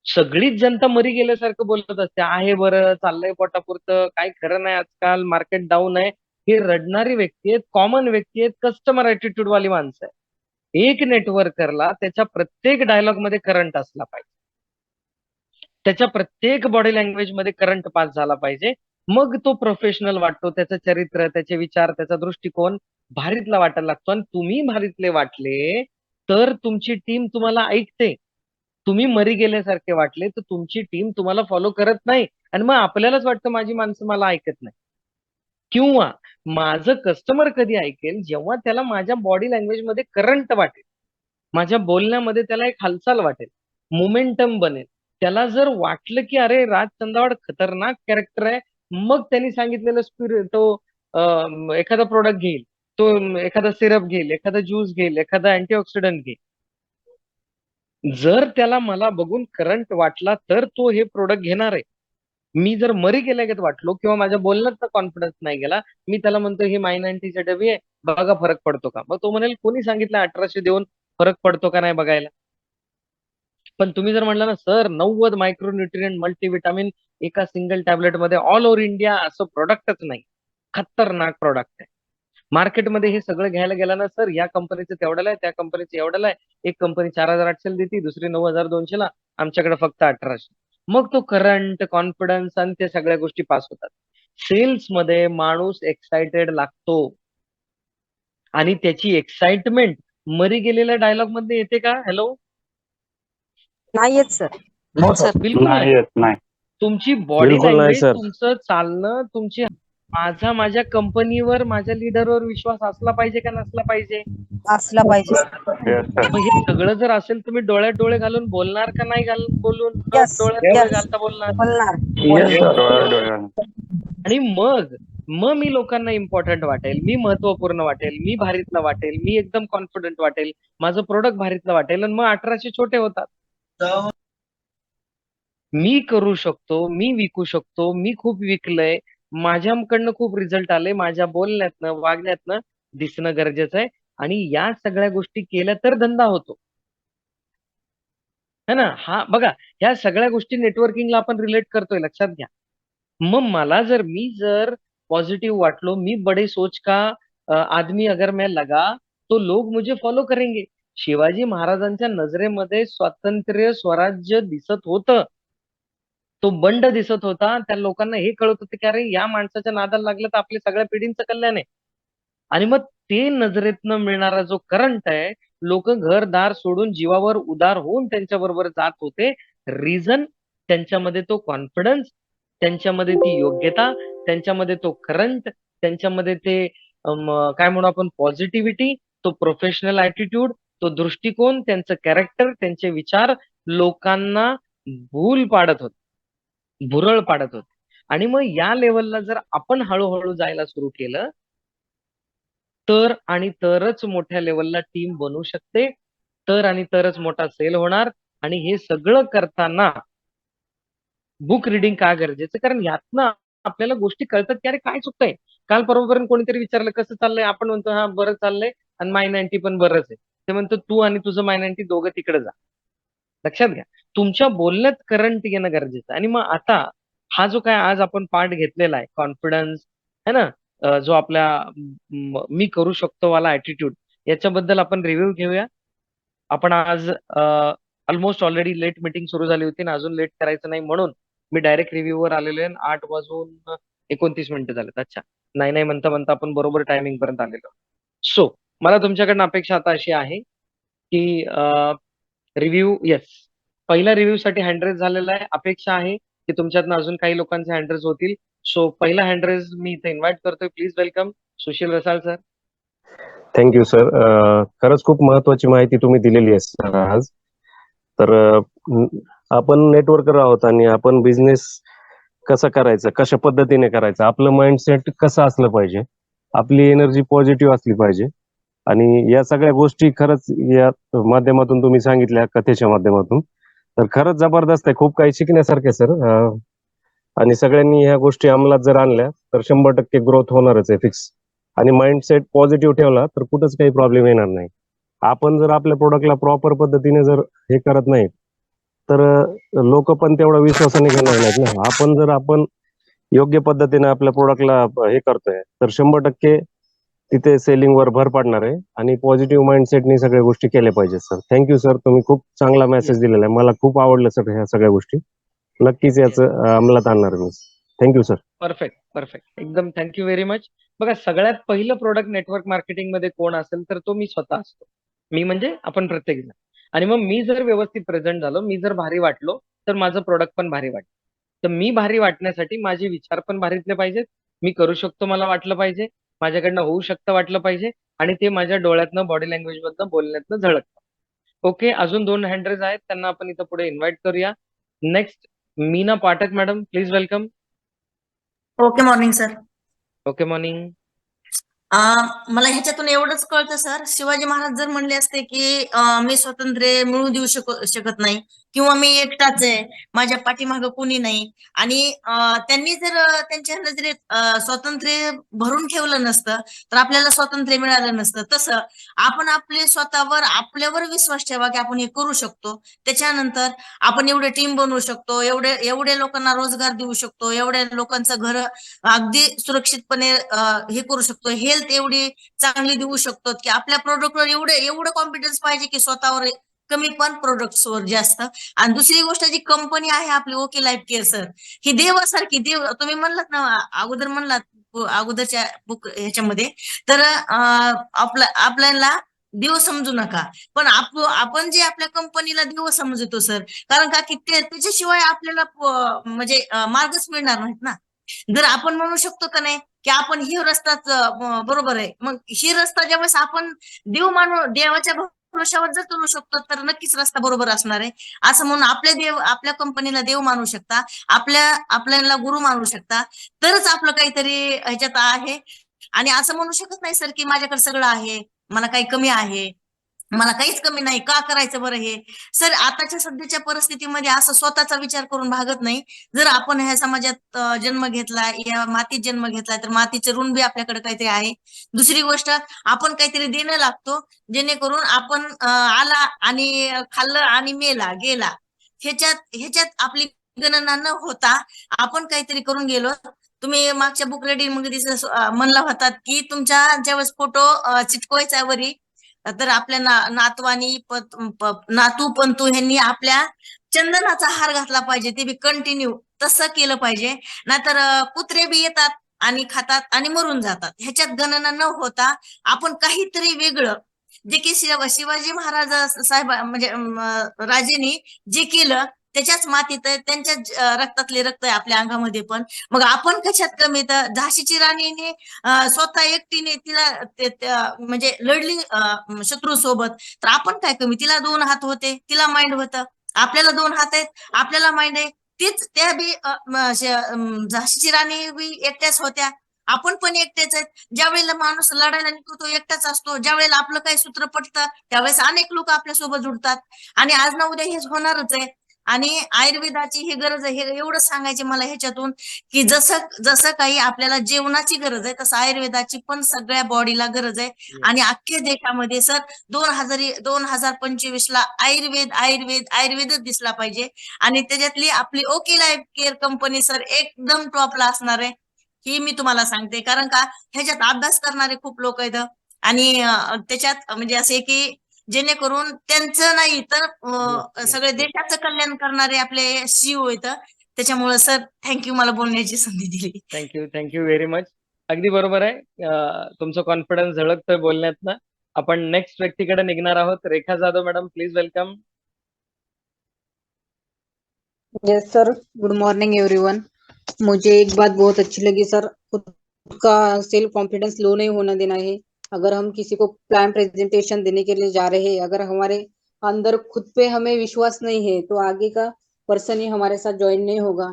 सगळीच जनता मरी गेल्यासारखं बोलत असते, आहे बरं चाललंय पोटापुरतं, काय खरं नाही, आजकाल मार्केट डाऊन आहे. हे रडणारी व्यक्ती आहेत, कॉमन व्यक्ती आहेत, कस्टमर ऍटिट्यूड वाली माणसं आहे. एक नेटवर्करला त्याच्या प्रत्येक डायलॉग मध्ये करंट असला पाहिजे, त्याच्या प्रत्येक बॉडी लँग्वेज मध्ये करंट पास झाला पाहिजे, मग तो प्रोफेशनल वाटतो. त्याचं चरित्र, त्याचे विचार, त्याचा दृष्टिकोन भारीतला वाटायला लागतो. आणि तुम्ही भारीतले वाटले तर तुमची टीम तुम्हाला ऐकते. तुम्ही मरी गेल्यासारखे वाटले तर तुमची टीम तुम्हाला फॉलो करत नाही आणि मग आपल्यालाच वाटतं माझी माणसं मला ऐकत नाही. किंवा माझं कस्टमर कधी ऐकेल जेव्हा त्याला माझ्या बॉडी लँग्वेज मध्ये करंट वाटेल, माझ्या बोलण्यामध्ये त्याला एक हालचाल वाटेल, मोमेंटम बनेल. त्याला जर वाटलं की अरे राज चंदावड खतरनाक कॅरेक्टर आहे, मग त्यांनी सांगितलेलं तो एखादा प्रोडक्ट घेईल, तो एखादा सिरप घेईल, एखादा ज्यूस घेईल, एखादा अँटीऑक्सिडंट घेईल. जर त्याला मला बघून करंट वाटला तर तो हे प्रोडक्ट घेणार आहे. मी जर मरी गेल्यागत वाटलो किंवा माझ्या बोलण्यात कॉन्फिडन्स नाही गेला, मी त्याला म्हणतो हे माय 90 डबी आहे, बघा फरक पडतो का. मग तो म्हणेल कोणी सांगितलं 1800 देऊन फरक पडतो का नाही बघायला. पण तुम्ही जर म्हणला ना सर 90 मायक्रोन्युट्रिएंट मल्टीविटामिन एका सिंगल टॅबलेट मध्ये ऑल ओव्हर इंडिया असं प्रोडक्टच नाही, खतरनाक प्रोडक्ट आहे. मार्केटमध्ये हे सगळं घ्यायला गेला ना सर, या कंपनीचं तेवढ्याला आहे, त्या कंपनीचं एवढ्याला आहे, एक कंपनी 4800 देते, दुसरी 9200 ला, आमच्याकडे फक्त 1800. मग तो करंट, कॉन्फिडन्स आणि त्या सगळ्या गोष्टी पास होतात. सेल्स मध्ये माणूस एक्साइटेड लागतो आणि त्याची एक्साइटमेंट मरी गेलेल्या डायलॉग मध्ये येते का? हॅलो, नाही येत सर. No sir. बिलकुल नाही नाही. येत नाही. तुमची बॉडी बिलकुल नाही लँग्वेज, सर. तुमचं चालणं, तुमची माझ्या कंपनीवर, माझ्या लीडरवर विश्वास असला पाहिजे का नसला पाहिजे? असला पाहिजे सर. Yes, sir. मग हे सगळं जर असेल तुम्ही डोळ्यात डोळे घालून बोलणार का नाही बोलून Yes, डोळ्यात डोळे yes. घालता बोलणार? बोलणार Yes, sir. डोळ्यात डोळे घालून. आणि मग मी लोकांना इम्पॉर्टंट वाटेल, मी महत्वपूर्ण वाटेल, मी भारीतला वाटेल, मी एकदम कॉन्फिडंट वाटेल, माझं प्रोडक्ट भारीतलं वाटेल आणि मग 1800 छोटे होतात. मी करू शकतो, मी विकू शकतो, मी खूप विकलंय, माझ्याकडनं खूप रिझल्ट आले, माझ्या बोलण्यातनं, वागण्यातनं दिसणं गरजेचं आहे आणि या सगळ्या गोष्टी केल्या तर धंदा होतो, है ना. हा बघा, ह्या सगळ्या गोष्टी नेटवर्किंगला आपण रिलेट करतोय, लक्षात घ्या. मग मी जर पॉझिटिव्ह वाटलो, मी बडे सोच का आदमी अगर मैं लगा तो लोग मुझे फॉलो करेंगे. शिवाजी महाराजांच्या नजरेमध्ये स्वातंत्र्य, स्वराज्य दिसत होतं, तो बंड दिसत होता. त्या लोकांना हे कळत होतं की अरे या माणसाच्या नादाला लागलं तर आपल्या सगळ्या पिढींचं कल्याण आहे. आणि मग ते नजरेतनं मिळणारा जो करंट आहे, लोक घरदार सोडून जीवावर उदार होऊन त्यांच्या बरोबर जात होते. रिझन त्यांच्यामध्ये तो कॉन्फिडन्स, त्यांच्यामध्ये ती योग्यता, त्यांच्यामध्ये तो करंट, त्यांच्यामध्ये ते काय म्हणू आपण पॉझिटिव्हिटी, तो प्रोफेशनल ऍटिट्यूड, तो दृष्टिकोन, त्यांचं कॅरेक्टर, त्यांचे विचार लोकांना भूल पाडत होते, भुरळ पाडत होते. आणि मग या लेवलला जर आपण हळूहळू जायला सुरू केलं तर आणि तरच मोठ्या लेवलला टीम बनू शकते, तर आणि तरच मोठा सेल होणार. आणि हे सगळं करताना बुक रिडिंग का गरजेचं? कारण यातनं आपल्याला गोष्टी कळतात की अरे काय चुकतंय. काल परवापर्यंत कोणीतरी विचारलं कसं चाललंय, आपण म्हणतो हा बरं चाललंय आणि माय 90 पण बरंच आहे. ते म्हणतो तू आणि तुझं माय 90 दोघं तिकडे जा. लक्षात घ्या, तुमच्या बोलण्यात करंट येणं गरजेचं. आणि मग आता हा जो काय आज आपण पार्ट घेतलेला आहे, कॉन्फिडन्स है ना, जो आपला मी करू शकतो वाला ऍटिट्यूड, याच्याबद्दल आपण रिव्ह्यू घेऊया. आपण आज ऑलमोस्ट ऑलरेडी लेट मीटिंग सुरू झाली होती ना, अजून लेट करायचं नाही म्हणून मी डायरेक्ट रिव्ह्यूवर आलेलो आहे. 8:29 झालेत. अच्छा, नाही म्हणता म्हणता आपण बरोबर टायमिंग पर्यंत आलेलो. सो मला तुमच्याकडनं अपेक्षा आता अशी आहे की रिव्ह्यू, येस, पहिल्या रिव्ह्यू साठी हँडरेज झालेला आहे. अपेक्षा आहे की तुमच्यातनं अजून काही लोकांचे हँडरेज होतील. सो पहिला हँडरेज मी इथे इन्व्हाइट करतोय. Please welcome Sushil Rasal sir. Thank you sir. खरंच खूप महत्वाची माहिती तुम्ही दिलेली आहे सर आज. तर आपण नेटवर्कर आहोत आणि आपण बिझनेस कसा करायचा, कशा पद्धतीने करायचा, आपलं माइंडसेट कसं असलं पाहिजे, आपली एनर्जी पॉझिटिव्ह असली पाहिजे. आणि या सगळ्या गोष्टी खरंच या माध्यमातून तुम्ही सांगितल्या, कथेच्या माध्यमातून, तर खरंच जबरदस्त आहे. खूप काही शिकण्यासारखे सर. आणि सगळ्यांनी ह्या गोष्टी अंमलात जर आणल्या तर 100% ग्रोथ होणारच आहे फिक्स. आणि माइंडसेट पॉझिटिव्ह ठेवला तर कुठंच काही प्रॉब्लेम येणार नाही. आपण जर आपल्या प्रोडक्टला प्रॉपर पद्धतीने जर हे करत नाही तर लोक पण तेवढा विश्वासाने घेणार नाहीत ना. आपण योग्य पद्धतीने आपल्या प्रोडक्टला हे करतोय तर 100% तिथे सेलिंग वर भर पडणार आहे. आणि पॉझिटिव्ह माइंडसेटनी सगळ्या गोष्टी केल्या पाहिजेत सर. थँक्यू सर, तुम्ही खूप चांगला मेसेज दिलेला आहे. मला खूप आवडलं सर ह्या सगळ्या गोष्टी. नक्कीच याचं अंमलात आणणार मी. Thank you sir. परफेक्ट, एकदम थँक्यू व्हेरी मच. बघा, सगळ्यात पहिलं प्रोडक्ट नेटवर्क मार्केटिंग मध्ये कोण असेल तर तो मी स्वतः असतो. मी म्हणजे आपण प्रत्येक जण. आणि मग मी जर व्यवस्थित प्रेझेंट झालो, मी जर भारी वाटलो, तर माझं प्रोडक्ट पण भारी वाटतं. तर मी भारी वाटण्यासाठी माझे विचार पण भारीतले पाहिजेत. मी करू शकतो मला वाटलं पाहिजे. माझ्याकडनं होऊ शकतं वाटलं पाहिजे. आणि ते माझ्या डोळ्यातनं, बॉडी लँग्वेज मधनं, बोलण्यातनं झळकतं. ओके, अजून 2 हँड रेज आहेत, त्यांना आपण इथं पुढे इन्व्हाइट करूया. Next, Meena Pathak madam, please welcome. Okay morning sir. Okay morning. मला ह्याच्यातून एवढंच कळतं सर, शिवाजी महाराज जर म्हणले असते की मी स्वातंत्र्य मिळवू देऊ शकत नाही किंवा मी एकटाच आहे, माझ्या पाठीमागं कोणी नाही, आणि त्यांनी जर त्यांच्या नजरेत स्वातंत्र्य भरून ठेवलं नसतं तर आपल्याला स्वातंत्र्य मिळालं नसतं. तसं आपण आपल्यावर विश्वास ठेवा की आपण हे करू शकतो. त्याच्यानंतर आपण एवढे टीम बनवू शकतो, एवढे लोकांना रोजगार देऊ शकतो, एवढ्या लोकांचं घर अगदी सुरक्षितपणे हे करू शकतो, हेल्थ एवढी चांगली देऊ शकतो की आपल्या प्रोडक्टवर एवढं कॉन्फिडन्स पाहिजे की स्वतःवर कमी पण प्रोडक्ट्सवर जास्त. आणि दुसरी गोष्ट, जी कंपनी आहे आपली ओके लाईफ केअर सर, ही देवासारखी, तुम्ही म्हणलात ना अगोदर, अगोदरच्या बुक ह्याच्यामध्ये, तर आपल्याला देव समजू नका, पण आपण जे आपल्या कंपनीला देव समजतो सर. कारण का की त्याच्याशिवाय आपल्याला म्हणजे मार्गच मिळणार नाहीत ना. जर आपण म्हणू शकतो का नाही की आपण ही रस्ताच बरोबर आहे, मग ही रस्ता ज्यावेळेस आपण देवाच्या भरोशावर जर चालू शकतो तर नक्कीच रस्ता बरोबर असणार आहे. असं म्हणून आपल्या कंपनीला देव मानू शकता, आपल्याला गुरु मानू शकता, तरच आपलं काहीतरी ह्याच्यात आहे. आणि असं म्हणू शकत नाही सर की माझ्याकडे सगळं आहे, मला काही कमी आहे, मला काहीच कमी नाही, का करायचं बरं हे. सर आताच्या सध्याच्या परिस्थितीमध्ये असं स्वतःचा विचार करून भागत नाही. जर आपण ह्या समाजात जन्म घेतलाय, या मातीत जन्म घेतलाय, तर मातीचं ऋण बी आपल्याकडे काहीतरी आहे. दुसरी गोष्ट, आपण काहीतरी देणं लागतो, जेणेकरून आपण आला आणि खाल्लं आणि गेला, ह्याच्यात आपली गणना न होता आपण काहीतरी करून गेलो. तुम्ही मागच्या बुक रीडिंग मध्ये म्हणला होतात की तुमच्या ज्यावेळेस फोटो चिटकवायचा वरी, तर आपल्या नातू पंतू ह्यांनी आपल्या चंदनाचा हार घातला पाहिजे, ते बी कंटिन्यू तसं केलं पाहिजे. नाहीतर कुत्रे बी येतात आणि खातात आणि मरून जातात. ह्याच्यात गणना न होता आपण काहीतरी वेगळं, जे की शिवाजी महाराज साहेब म्हणजे राजेनी जे केलं त्याच्याच मातीत आहे, त्यांच्याच रक्तातले रक्त आहे आपल्या अंगामध्ये पण. मग आपण कशात कमी? तर झाशीची राणीने स्वतः एकटीने तिला म्हणजे लढली शत्रू सोबत, तर आपण काय कमी? तिला 2 हात होते, तिला माइंड होतं, आपल्याला 2 हात आहेत, आपल्याला माइंड आहे. तीच त्या बी झाशीची राणी बी एकट्याच होत्या, आपण पण एकटेच आहेत. ज्या वेळेला माणूस लढायला निघतो तो एकटाच असतो, ज्या वेळेला आपलं काही सूत्र पटतं त्यावेळेस अनेक लोक आपल्या सोबत जुडतात, आणि आज ना उद्या हेच होणारच आहे. आणि आयुर्वेदाची ही गरज आहे, हे एवढं सांगायचे मला ह्याच्यातून की जसं काही आपल्याला जेवणाची गरज आहे, तसं आयुर्वेदाची पण सगळ्या बॉडीला गरज आहे. आणि अख्ख्या देशामध्ये सर 2025 ला आयुर्वेदच दिसला पाहिजे. आणि त्याच्यातली आपली okay life care company sir एकदम टॉपला असणार आहे, ही मी तुम्हाला सांगते. कारण का ह्याच्यात अभ्यास करणारे खूप लोक आहेत, आणि त्याच्यात म्हणजे असे की जेणेकरून त्यांचं नाही तर सगळे देशाचं कल्याण करणारे आपले सीईओ आहेत. त्याच्यामुळे सर थँक्यू मला बोलण्याची संधी दिली. Thank you very much. अगदी बरोबर आहे. तुमचं कॉन्फिडन्स झळकतोय बोलण्यातनं. आपण नेक्स्ट व्यक्तीकडे निघणार आहोत. Rekha Jadhav madam, please welcome. Yes sir, good morning everyone. मुझे एक बात बहुत अच्छी लगी सर, खुद का सेल्फ कॉन्फिडेंस लो नहीं होने देना है। अगर हम किसी को प्लान प्रेजेंटेशन देने के लिए जा रहे हैं, अगर हमारे अंदर खुद पे हमें विश्वास नहीं है तो आगे का पर्सन ही हमारे साथ ज्वाइन नहीं होगा।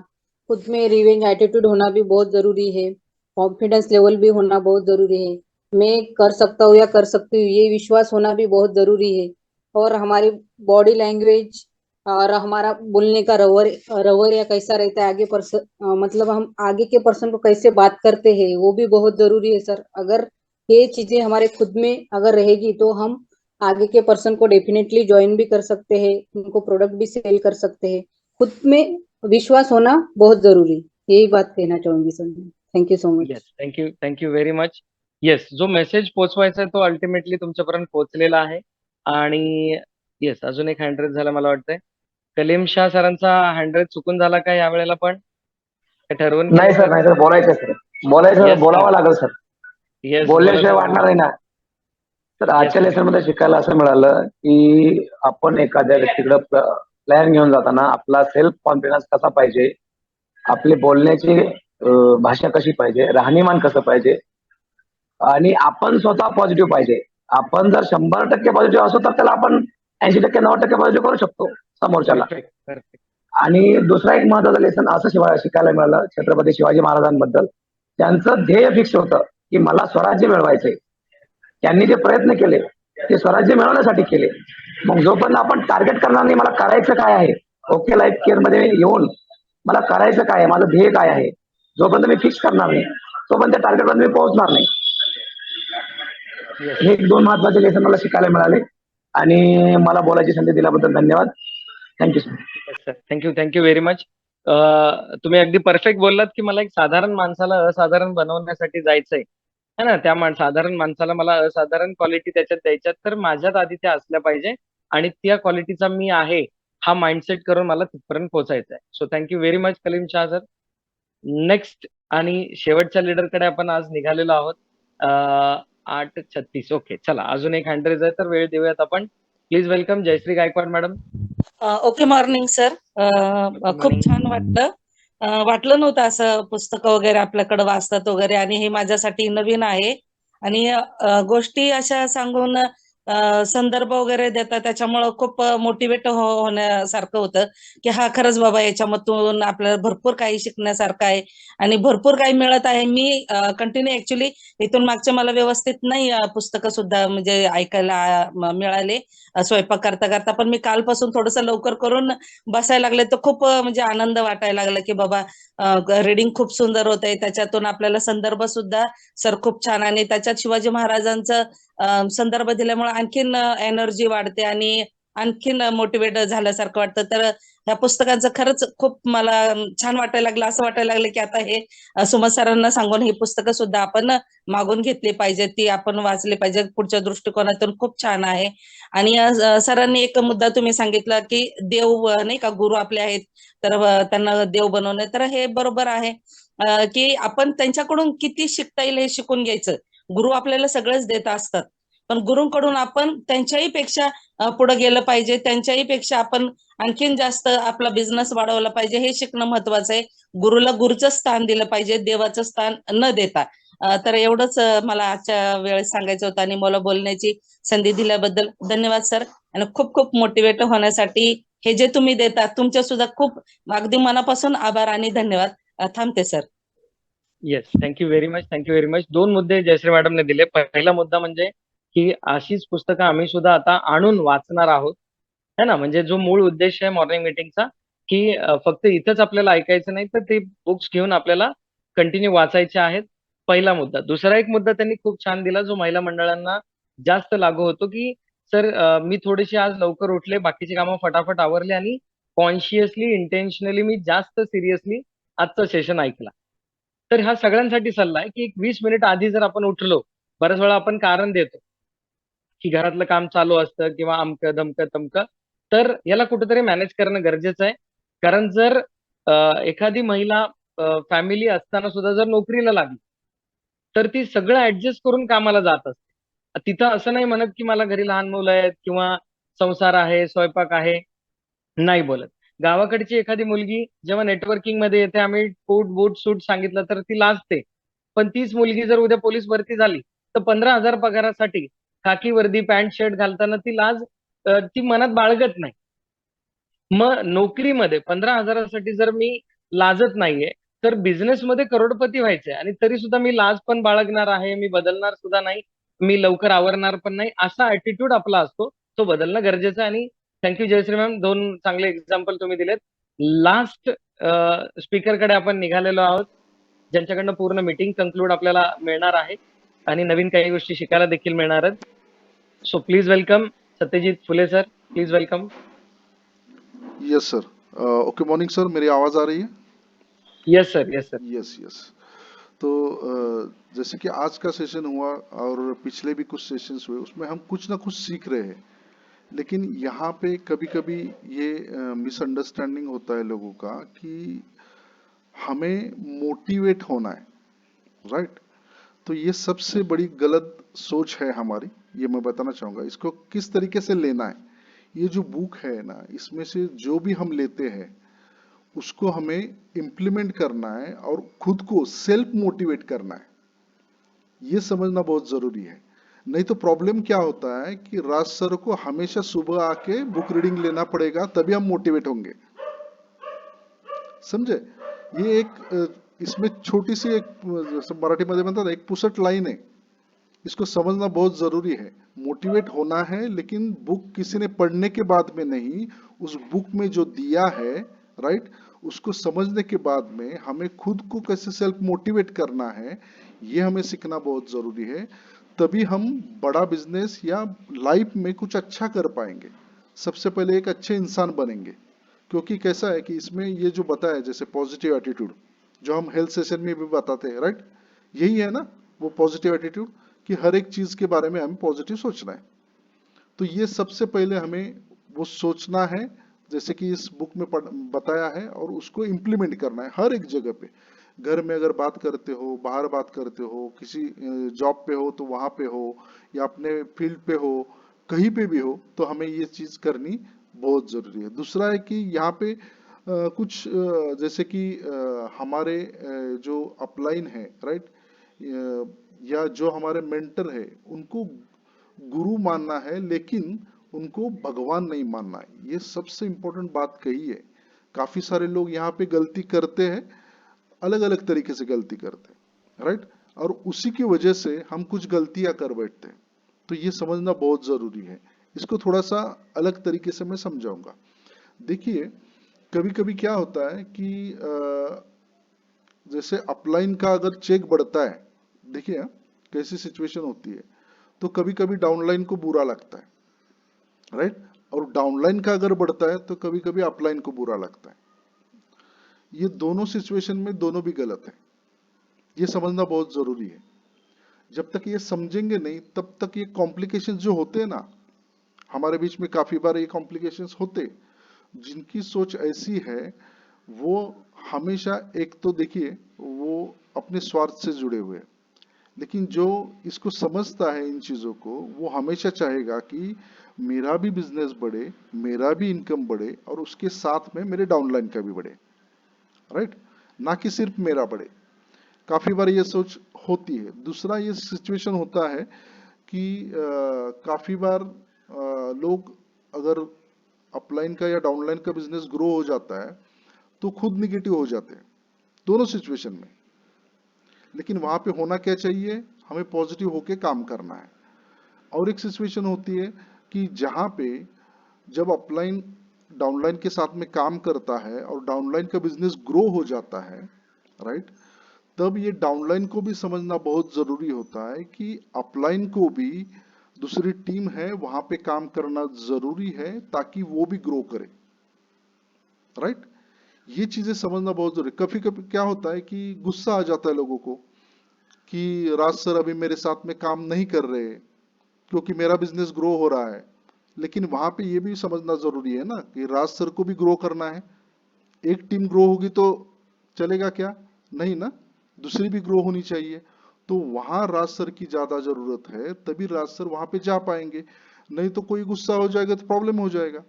खुद में रिवेंज एटीट्यूड होना भी बहुत जरूरी है, कॉन्फिडेंस लेवल भी होना बहुत जरूरी है। मैं कर सकता हूँ या कर सकती हूँ ये विश्वास होना भी बहुत जरूरी है। और हमारी बॉडी लैंग्वेज और हमारा बोलने का रवैया कैसा रहता है, मतलब हम आगे के पर्सन को कैसे बात करते हैं वो भी बहुत जरूरी है सर। अगर ये चीजें हमारे खुद में अगर रहेगी तो हम आगे के पर्सन को डेफिनेटली ज्वाइन भी कर सकते हैं, उनको प्रोडक्ट भी सेल कर सकते हैं। खुद में विश्वास होना बहुत जरूरी, यही बात कहना चाहूंगी sir. Thank you so much. Yes, thank you very much. Yes, जो मेसेज पोहोचवायचा आहे तो अल्टिमेटली तुमच्यापर्यंत पोहोचलेला आहे. आणि येस, अजून एक हँड रेज झाला मला वाटतंय. कलीम शाह सरांचा हँड रेज चुकून झाला का यावेळेला? पण ठरवून नाही सर, नाही सर, बोलायचं सर, Yes, sir. बोलावं लागेल सर, येस, बोलल्याशिवाय वाढणार नाही ना. तर येस आजच्या सर. लेसन मध्ये शिकायला असं मिळालं की आपण एखाद्या व्यक्तीकडे प्लॅन घेऊन जाताना आपला सेल्फ कॉन्फिडन्स कसा पाहिजे, आपली बोलण्याची भाषा कशी पाहिजे, राहणीमान कसं पाहिजे आणि आपण स्वतः पॉझिटिव्ह पाहिजे. आपण जर 100% पॉझिटिव्ह असू तर त्याला आपण 80% 90% पॉझिटिव्ह करू शकतो समोरच्याला. Perfect perfect. आणि दुसरा एक महत्वाचं लेसन असं शिकायला मिळालं छत्रपती शिवाजी महाराजांबद्दल. त्यांचं ध्येय फिक्स होतं की मला स्वराज्य मिळवायचंय. त्यांनी जे प्रयत्न केले ते स्वराज्य मिळवण्यासाठी केले. मग जोपर्यंत आपण टार्गेट करणार नाही मला करायचं काय आहे, ओके लाईफ केअर मध्ये येऊन मला करायचं काय आहे, माझं ध्येय काय आहे, जोपर्यंत मी फिक्स करणार नाही तोपर्यंत त्या टार्गेटपर्यंत मी पोहोचणार नाही. येस हे 2 महत्वाचे लेसन मला शिकायला मिळाले आणि मला बोलायची संधी दिल्याबद्दल धन्यवाद. Thank you sir. Yes sir. Thank you very much. तुम्ही अगदी परफेक्ट बोललात की मला एक साधारण माणसाला असाधारण बनवण्यासाठी जायचंय है ना. त्या साधारण माणसाला मला असाधारण क्वालिटी त्याच्यात द्यायच्यात, तर माझ्यात आधी त्या असल्या पाहिजे आणि त्या क्वालिटीचा मी आहे हा माइंडसेट करून मला तिथपर्यंत पोहोचायचं आहे. So thank you very much Kaleem Shah sir. Next आणि शेवटच्या लीडरकडे आपण आज निघालेलो आहोत. 8:36. ओके चला, अजून एक हँड रेज आहे तर वेळ देऊयात आपण. Please welcome Jayashree Gaikwad madam. Okay morning sir. खूप छान वाटलं. वाटलं नव्हतं असं पुस्तकं वगैरे आपल्याकडे वाचतात वगैरे, आणि हे माझ्यासाठी नवीन आहे. आणि गोष्टी अशा सांगून संदर्भ वगैरे देतात, त्याच्यामुळं खूप मोटिवेट होण्यासारखं होतं की हा खरंच बाबा याच्यामधून आपल्याला भरपूर काही शिकण्यासारखं आहे आणि भरपूर काही मिळत आहे. मी कंटिन्यू ऍक्च्युली इथून मागचे मला व्यवस्थित नाही पुस्तकं सुद्धा म्हणजे ऐकायला मिळाले स्वयंपाक करता करता, पण मी कालपासून थोडस लवकर करून बसायला लागले तर खूप म्हणजे आनंद वाटायला लागला की बाबा रीडिंग खूप सुंदर होत आहे. त्याच्यातून आपल्याला संदर्भ सुद्धा सर खूप छान, आणि त्याच्यात शिवाजी महाराजांचं संदर्भ दिल्यामुळे आणखीन एनर्जी वाढते आणि आणखीन मोटिवेट झाल्यासारखं वाटतं. तर ह्या पुस्तकांचं खरंच खूप मला छान वाटायला लागलं. असं वाटायला लागलं की आता हे सुमत सरांना सांगून ही पुस्तकं सुद्धा आपण मागून घेतली पाहिजे, ती आपण वाचली पाहिजे. पुढच्या दृष्टिकोनातून खूप छान आहे. आणि सरांनी एक मुद्दा तुम्ही सांगितला की देव नाही का गुरु आपले आहेत तर त्यांना देव बनवणे, तर हे बरोबर आहे की आपण त्यांच्याकडून किती शिकता येईल हे शिकून घ्यायचं. गुरु आपल्याला सगळंच देत असतात, पण गुरुंकडून आपण त्यांच्याही पेक्षा पुढे गेलं पाहिजे, त्यांच्याही पेक्षा आपण आणखीन जास्त आपला बिझनेस वाढवला पाहिजे, हे शिकणं महत्वाचं आहे. गुरुला गुरुचं स्थान दिलं पाहिजे, देवाचं स्थान न देता. तर एवढंच मला आजच्या वेळेस सांगायचं होतं, आणि मला बोलण्याची संधी दिल्याबद्दल धन्यवाद सर. आणि खूप खूप मोटिवेट होण्यासाठी हे जे तुम्ही देता तुमच्या सुद्धा खूप अगदी मनापासून आभार आणि धन्यवाद. थांबते sir. Yes thank you very much. 2 मुद्दे जयश्री मॅडमने दिले. पहिला मुद्दा म्हणजे की अशीच पुस्तकं आम्ही सुद्धा आता आणून वाचणार आहोत है ना. म्हणजे जो मूळ उद्देश आहे मॉर्निंग मीटिंगचा की फक्त इथंच आपल्याला ऐकायचं नाही, तर ते बुक्स घेऊन आपल्याला कंटिन्यू वाचायचे आहेत. पहिला मुद्दा. दुसरा एक मुद्दा त्यांनी खूप छान दिला जो महिला मंडळांना जास्त लागू होतो की सर मी थोडेसे आज लवकर उठले, बाकीची कामं फटाफट आवरली आणि कॉन्शियसली इंटेन्शनली मी जास्त सिरियसली आजचं सेशन ऐकला. तर हा सगळ्यांसाठी सल्ला आहे की एक 20 मिनिट आधी जर आपण उठलो, बऱ्याच वेळा आपण कारण देतो की घरातलं काम चालू असतं किंवा अमकं धमकं तमकं, तर याला कुठेतरी मॅनेज करणं गरजेचं आहे. कारण जर एखादी महिला फॅमिली असताना सुद्धा जर नोकरीला लागली तर ती सगळं ऍडजस्ट करून कामाला जात असते. तिथं असं नाही म्हणत की मला घरी लहान मुलं आहेत किंवा संसार आहे, स्वयंपाक आहे, नाही बोलत. गावाकडची एखादी मुलगी जेव्हा नेटवर्किंग मध्ये येते, आम्ही कोट बूट सूट सांगितलं तर ती लाजते. पण तीच मुलगी जर उद्या पोलीस भरती झाली तर 15,000 पगारासाठी खाकी वर्दी पॅन्ट शर्ट घालताना ती लाज ती मनात बाळगत नाही. मग नोकरीमध्ये 15,000साठी जर मी लाजत नाहीये तर बिझनेसमध्ये करोडपती व्हायचंय आणि तरी सुद्धा मी लाज पण बाळगणार आहे, मी बदलणार सुद्धा नाही, मी लवकर आवरणार पण नाही, असा ऍटिट्यूड आपला असतो, तो बदलणं गरजेचं आहे. आणि थँक्यू जयश्री मॅम, 2 चांगले एक्झाम्पल तुम्ही दिलेत. लास्ट स्पीकरकडे आपण निघालेलो आहोत ज्यांच्याकडनं पूर्ण मीटिंग कन्क्लूड आपल्याला मिळणार आहे आणि नवीन काही गोष्टी शिकायला देखील मिळणार आहेत. So please welcome Satyajit Phule sir, please welcome. Yes sir. Okay morning sir, मेरी आवाज आ रही है? Yes sir, yes sir. Yes. तो जैसे कि आज का सेशन हुआ और पिछले भी कुछ सेशंस हुए, उसमें हम कुछ ना कुछ सीख रहे हैं, लेकिन यहाँ पे कभी कभी ये मिसअंडरस्टैंडिंग होता है लोगों का कि हमें मोटिवेट होना है, राइट? तो ये सबसे बड़ी गलत सोच है हमारी, ये मैं बताना चाहूंगा। इसको किस तरीके से लेना है, ये जो बुक है ना, इसमें से जो भी हम लेते हैं उसको हमें इम्प्लीमेंट करना है और खुद को सेल्फ मोटिवेट करना है, ये समझना बहुत जरूरी है। नहीं तो प्रॉब्लम क्या होता है कि राज सर को हमेशा सुबह आके बुक रीडिंग लेना पड़ेगा, तभी हम मोटिवेट होंगे, समझे। ये एक इसमें छोटी सी एक, जैसे मराठी मध्ये म्हणतात एक पुसट लाइन है, इसको समझना बहुत जरूरी है। मोटिवेट होना है, लेकिन बुक किसी ने पढ़ने के बाद में नहीं, उस बुक में जो दिया है, राइट, उसको समझने के बाद में हमें खुद को कैसे सेल्फ मोटिवेट करना है, ये हमें सीखना बहुत जरूरी है। तभी हम बड़ा बिजनेस या लाइफ में कुछ अच्छा कर पाएंगे। सबसे पहले एक अच्छे इंसान बनेंगे, क्योंकि कैसा है कि इसमें ये जो बताया, जैसे पॉजिटिव एटीट्यूड, जो हम हेल्थ सेशन में भी बताते हैं, राइट, यही है ना वो पॉजिटिव एटीट्यूड, कि हर एक चीज के बारे में हमें पॉजिटिव सोचना है। तो ये सबसे पहले हमें वो सोचना है, जैसे कि इस बुक में बताया है, और उसको इम्प्लीमेंट करना है हर एक जगह पे। घर में अगर बात करते हो, बाहर बात करते हो, किसी जॉब पे हो तो वहां पे हो, या अपने फील्ड पे हो, कहीं पे भी हो, तो हमें ये चीज करनी बहुत जरूरी है। दूसरा है कि यहाँ पे कुछ जैसे कि हमारे जो अपलाइन है, राइट, या जो हमारे मेंटर है, उनको गुरु मानना है, लेकिन उनको भगवान नहीं मानना है। ये सबसे इंपॉर्टेंट बात कही है। काफी सारे लोग यहाँ पे गलती करते हैं, अलग अलग तरीके से गलती करते हैं, राइट, और उसी की वजह से हम कुछ गलतियां कर बैठते हैं। तो ये समझना बहुत जरूरी है। इसको थोड़ा सा अलग तरीके से मैं समझाऊंगा। देखिए, कभी कभी क्या होता है कि जैसे अपलाइन का अगर चेक बढ़ता है, देखिए कैसी सिचुएशन होती है, तो कभी कभी डाउनलाइन को बुरा लगता है, राइट, और डाउनलाइन का अगर बढ़ता है तो कभी कभी अपलाइन को बुरा लगता है। ये दोनों सिचुएशन में दोनों भी गलत है, ये समझना बहुत जरूरी है। जब तक ये समझेंगे नहीं, तब तक ये कॉम्प्लिकेशन जो होते हैं ना, हमारे बीच में काफी बार ये कॉम्प्लिकेशंस होते, जिनकी सोच ऐसी है वो हमेशा, एक तो देखिए वो अपने स्वार्थ से जुड़े हुए, लेकिन जो इसको समझता है इन चीजों को, वो हमेशा चाहेगा कि मेरा भी बिजनेस बढ़े, मेरा भी इनकम बढ़े, और उसके साथ में मेरे डाउनलाइन का भी बढ़े, राइट, ना कि सिर्फ मेरा बढ़े। काफी बार ये सोच होती है। दूसरा ये सिचुएशन होता है कि काफी बार लोग अगर अपलाइन का या डाउनलाइन का बिजनेस ग्रो हो जाता है तो खुद निगेटिव हो जाते हैं, दोनों सिचुएशन में। लेकिन वहां पे होना क्या चाहिए, हमें पॉजिटिव होके काम करना है। और एक सिचुएशन होती है कि जहां पे जब अपलाइन डाउनलाइन के साथ में काम करता है और डाउनलाइन का बिजनेस ग्रो हो जाता है, राइट, तब ये डाउनलाइन को भी समझना बहुत जरूरी होता है कि अपलाइन को भी दूसरी टीम है वहां पे काम करना जरूरी है, ताकि वो भी ग्रो करे, राइट। ये चीजें समझना बहुत जरूरी। कभी कभी क्या होता है कि गुस्सा आ जाता है लोगों को कि राज सर अभी मेरे साथ में काम नहीं कर रहे क्योंकि मेरा बिजनेस ग्रो हो रहा है। लेकिन वहां पे ये भी समझना जरूरी है ना कि राज सर को भी ग्रो करना है। एक टीम ग्रो होगी तो चलेगा क्या, नहीं ना, दूसरी भी ग्रो होनी चाहिए। तो वहां राज सर की ज्यादा जरूरत है, तभी राज सर वहां पे जा पाएंगे। नहीं तो कोई गुस्सा हो जाएगा तो प्रॉब्लम हो जाएगा।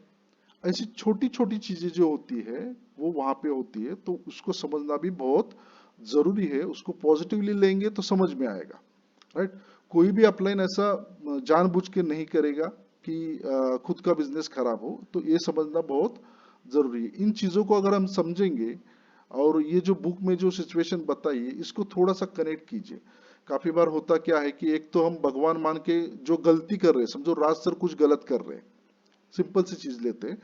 ऐसी छोटी छोटी चीजें जो होती है वो वहां पे होती है, तो उसको समझना भी बहुत जरूरी है। उसको पॉजिटिवली लेंगे तो समझ में आएगा, राइट। कोई भी अपलाइन ऐसा जानबूझ के नहीं करेगा कि खुद का बिजनेस खराब हो, तो ये समझना बहुत जरूरी है। इन चीजों को अगर हम समझेंगे, और ये जो बुक में जो सिचुएशन बताई है इसको थोड़ा सा कनेक्ट कीजिए। काफी बार होता क्या है कि एक तो हम भगवान मान के जो गलती कर रहे हैं, समझो राज सर कुछ गलत कर रहे हैं, सिंपल सी चीज लेते हैं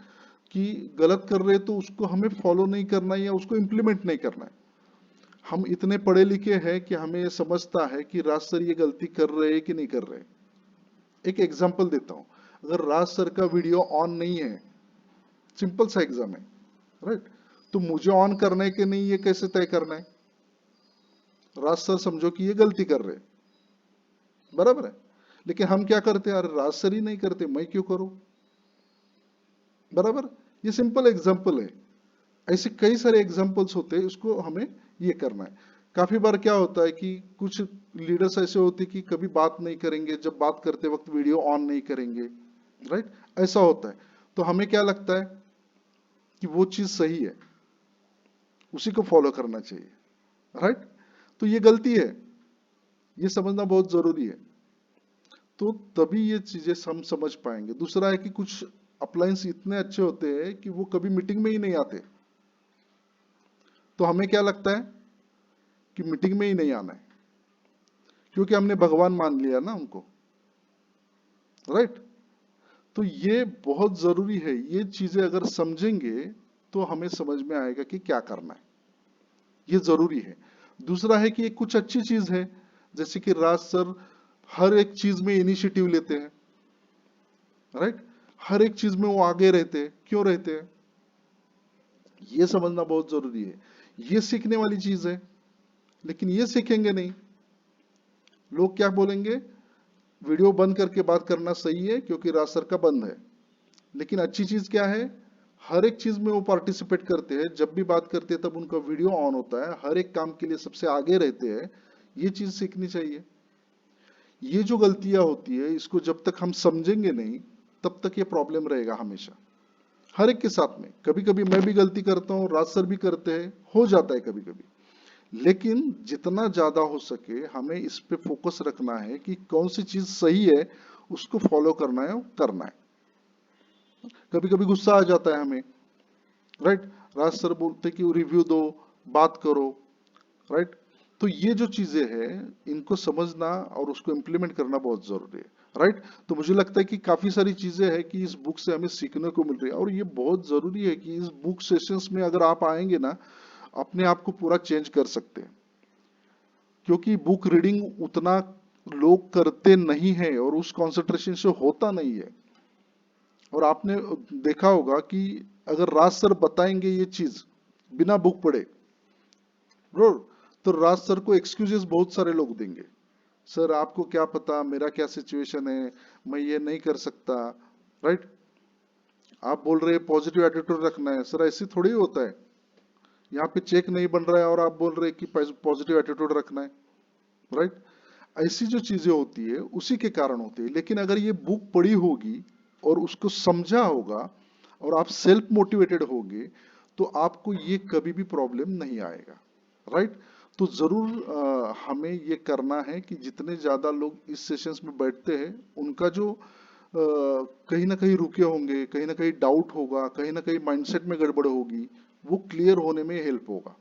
कि गलत कर रहे हैं तो उसको हमें फॉलो नहीं करना है या उसको इम्प्लीमेंट नहीं करना है। हम इतने पढ़े लिखे हैं कि हमें ये समझता है कि राज सर ये गलती कर रहे हैं कि नहीं कर रहे। एक एग्जांपल देता हूं, अगर राज सर का वीडियो ऑन नहीं है, सिंपल सा एग्जाम है, राइट, तो मुझे ऑन करना है कि नहीं ये कैसे तय करना है। राज सर समझो कि ये गलती कर रहे, बराबर है, लेकिन हम क्या करते हैं, अरे राज सर ही नहीं करते मैं क्यों करूं, बराबर। ये सिंपल एग्जांपल है। ऐसे कई सारे एग्जांपल्स होते हैं, उसको हमें ये करना है। काफी बार क्या होता है कि कुछ लीडर्स ऐसे होते हैं कि कभी बात नहीं करेंगे, जब बात करते वक्त वीडियो ऑन नहीं करेंगे, राइट, ऐसा होता है। तो हमें क्या लगता है कि वो चीज सही है, उसी को फॉलो करना चाहिए, राइट। तो ये गलती है, ये समझना बहुत जरूरी है। तो तभी ये चीजें हम समझ पाएंगे। दूसरा है कि कुछ अपलायंस इतने अच्छे होते हैं कि वो कभी मीटिंग में ही नहीं आते, तो हमें क्या लगता है कि मीटिंग में ही नहीं आना है, क्योंकि हमने भगवान मान लिया ना उनको, राइट। तो ये बहुत जरूरी है, ये चीजें अगर समझेंगे तो हमें समझ में आएगा कि क्या करना है, ये जरूरी है। दूसरा है कि ये कुछ अच्छी चीज है, जैसे कि राज सर हर एक चीज में इनिशिएटिव लेते हैं, राइट, हर एक चीज में वो आगे रहते हैं। क्यों रहते हैं, ये समझना बहुत जरूरी है। ये सीखने वाली चीज है, लेकिन ये सीखेंगे नहीं, लोग क्या बोलेंगे, वीडियो बंद करके बात करना सही है क्योंकि राज सर का बंद है। लेकिन अच्छी चीज क्या है, हर एक चीज में वो पार्टिसिपेट करते हैं, जब भी बात करते हैं तब उनका वीडियो ऑन होता है, हर एक काम के लिए सबसे आगे रहते हैं। ये चीज सीखनी चाहिए। ये जो गलतियां होती है, इसको जब तक हम समझेंगे नहीं तब तक ये प्रॉब्लम रहेगा हमेशा, हर एक के साथ में। कभी कभी मैं भी गलती करता हूँ, राज सर भी करते हैं, हो जाता है कभी कभी। लेकिन जितना ज्यादा हो सके हमें इस पे फोकस रखना है कि कौन सी चीज सही है, उसको फॉलो करना है, करना है। कभी कभी गुस्सा आ जाता है हमें, राइट, राज सर बोलते कि रिव्यू दो, बात करो, राइट। तो ये जो चीजें हैं इनको समझना और उसको इम्प्लीमेंट करना बहुत जरूरी है, राइट। तो मुझे लगता है कि काफी सारी चीजें हैं कि इस बुक से हमें सीखने को मिल रही है, और ये बहुत जरूरी है कि इस बुक सेशंस में अगर आप आएंगे ना, अपने आप को पूरा चेंज कर सकते हैं। क्योंकि बुक रीडिंग उतना लोग करते नहीं है और उस कंसंट्रेशन से होता नहीं है। और आपने देखा होगा कि अगर राज सर बताएंगे ये चीज बिना बुक पढ़े, तो राज सर को एक्सक्यूजेस बहुत सारे लोग देंगे, सर आपको क्या पता मेरा क्या सिचुएशन है, मैं ये नहीं कर सकता, राइट। आप बोल रहे हैं पॉजिटिव एटीट्यूड रखना है, सर ऐसे थोड़ी होता है, यहाँ पे चेक नहीं बन रहा है और आप बोल रहे हैं कि पॉजिटिव एटीट्यूड रखना है, राइट। ऐसी जो चीजें होती है उसी के कारण होती है। लेकिन अगर ये बुक पढ़ी होगी और उसको समझा होगा और आप सेल्फ मोटिवेटेड होगे, तो आपको ये कभी भी प्रॉब्लम नहीं आएगा, राइट। तो जरूर हमें ये करना है कि जितने ज्यादा लोग इस सेशंस में बैठते हैं उनका जो कहीं ना कहीं रुके होंगे, कहीं ना कहीं डाउट होगा, कहीं ना कहीं माइंडसेट में गड़बड़ होगी, वो क्लियर होने में हेल्प होगा।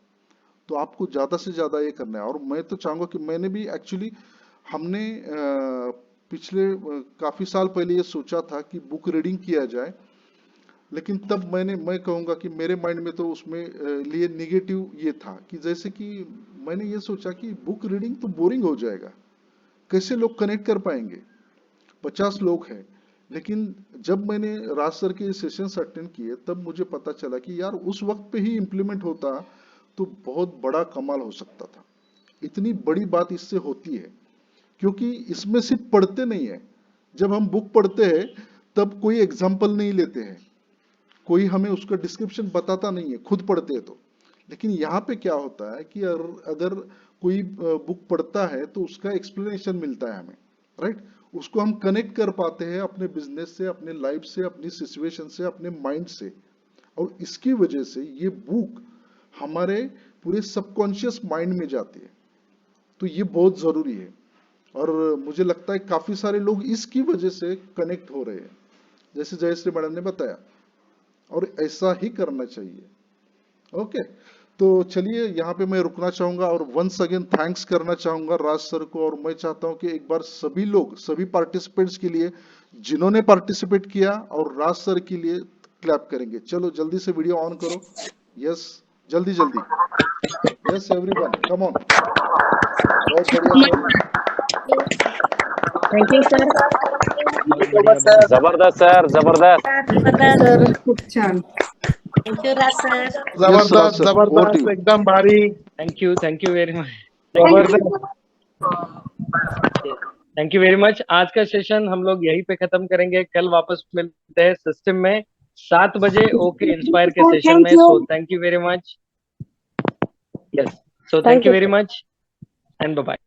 तो आपको ज्यादा से ज्यादा ये करना है। और मैं तो चाहूंगा कि मैंने भी एक्चुअली हमने पिछले काफी साल पहले ये सोचा था कि बुक रीडिंग किया जाए, लेकिन तब मैं कहूंगा कि मेरे माइंड में तो उसमें लिए निगेटिव ये था कि जैसे कि मैंने ये सोचा कि बुक रीडिंग तो बोरिंग हो जाएगा, कैसे लोग कनेक्ट कर पाएंगे, 50 लोग हैं। लेकिन जब मैंने राज सर के सेशंस अटेंड किए तब मुझे पता चला कि यार उस वक्त पे ही इम्प्लीमेंट होता तो बहुत बड़ा कमाल हो सकता था। इतनी बड़ी बात इससे होती है क्योंकि इसमें सिर्फ पढ़ते नहीं है, जब हम बुक पढ़ते हैं तब कोई एग्जाम्पल नहीं लेते हैं, कोई हमें उसका डिस्क्रिप्शन बताता नहीं है, खुद पढ़ते हैं तो। लेकिन यहाँ पे क्या होता है कि अगर कोई बुक पढ़ता है तो उसका एक्सप्लेनेशन मिलता है हमें, राइट। उसको हम कनेक्ट कर पाते हैं अपने बिजनेस से, अपने लाइफ से, अपनी सिचुएशन से, अपने माइंड से। और इसकी वजह से ये बुक हमारे पूरे सबकॉन्शियस माइंड में जाती है। तो ये बहुत जरूरी है और मुझे लगता है काफी सारे लोग इसकी वजह से कनेक्ट हो रहे हैं, जैसे जयश्री मैडम ने बताया, और ऐसा ही करना चाहिए। ओके, तो चलिए यहाँ पे मैं रुकना चाहूंगा और वंस अगेन थैंक्स करना चाहूंगा राज सर को। और मैं चाहता हूँ कि एक बार सभी लोग, सभी पार्टिसिपेंट्स के लिए जिन्होंने पार्टिसिपेट किया और राज सर के लिए क्लैप करेंगे। चलो जल्दी से वीडियो ऑन करो, यस जल्दी जल्दी, यस एवरीवन कम ऑन, बहुत बढ़िया सर, थैंक यू सर, जबरदस्त सर, जबरदस्त सर खूप छान. Thank you Raj sir, yes Raj sir, जबरदस्त एकदम भारी. थैंक यू वेरी मच, जबरदस्त. Thank you very much. आज का सेशन हम लोग यहीं पे खत्म करेंगे, कल वापस मिलते हैं सिस्टम में 7 बजे ओके इंस्पायर के सेशन में। So thank you very much, yes. So thank you very much and bye bye.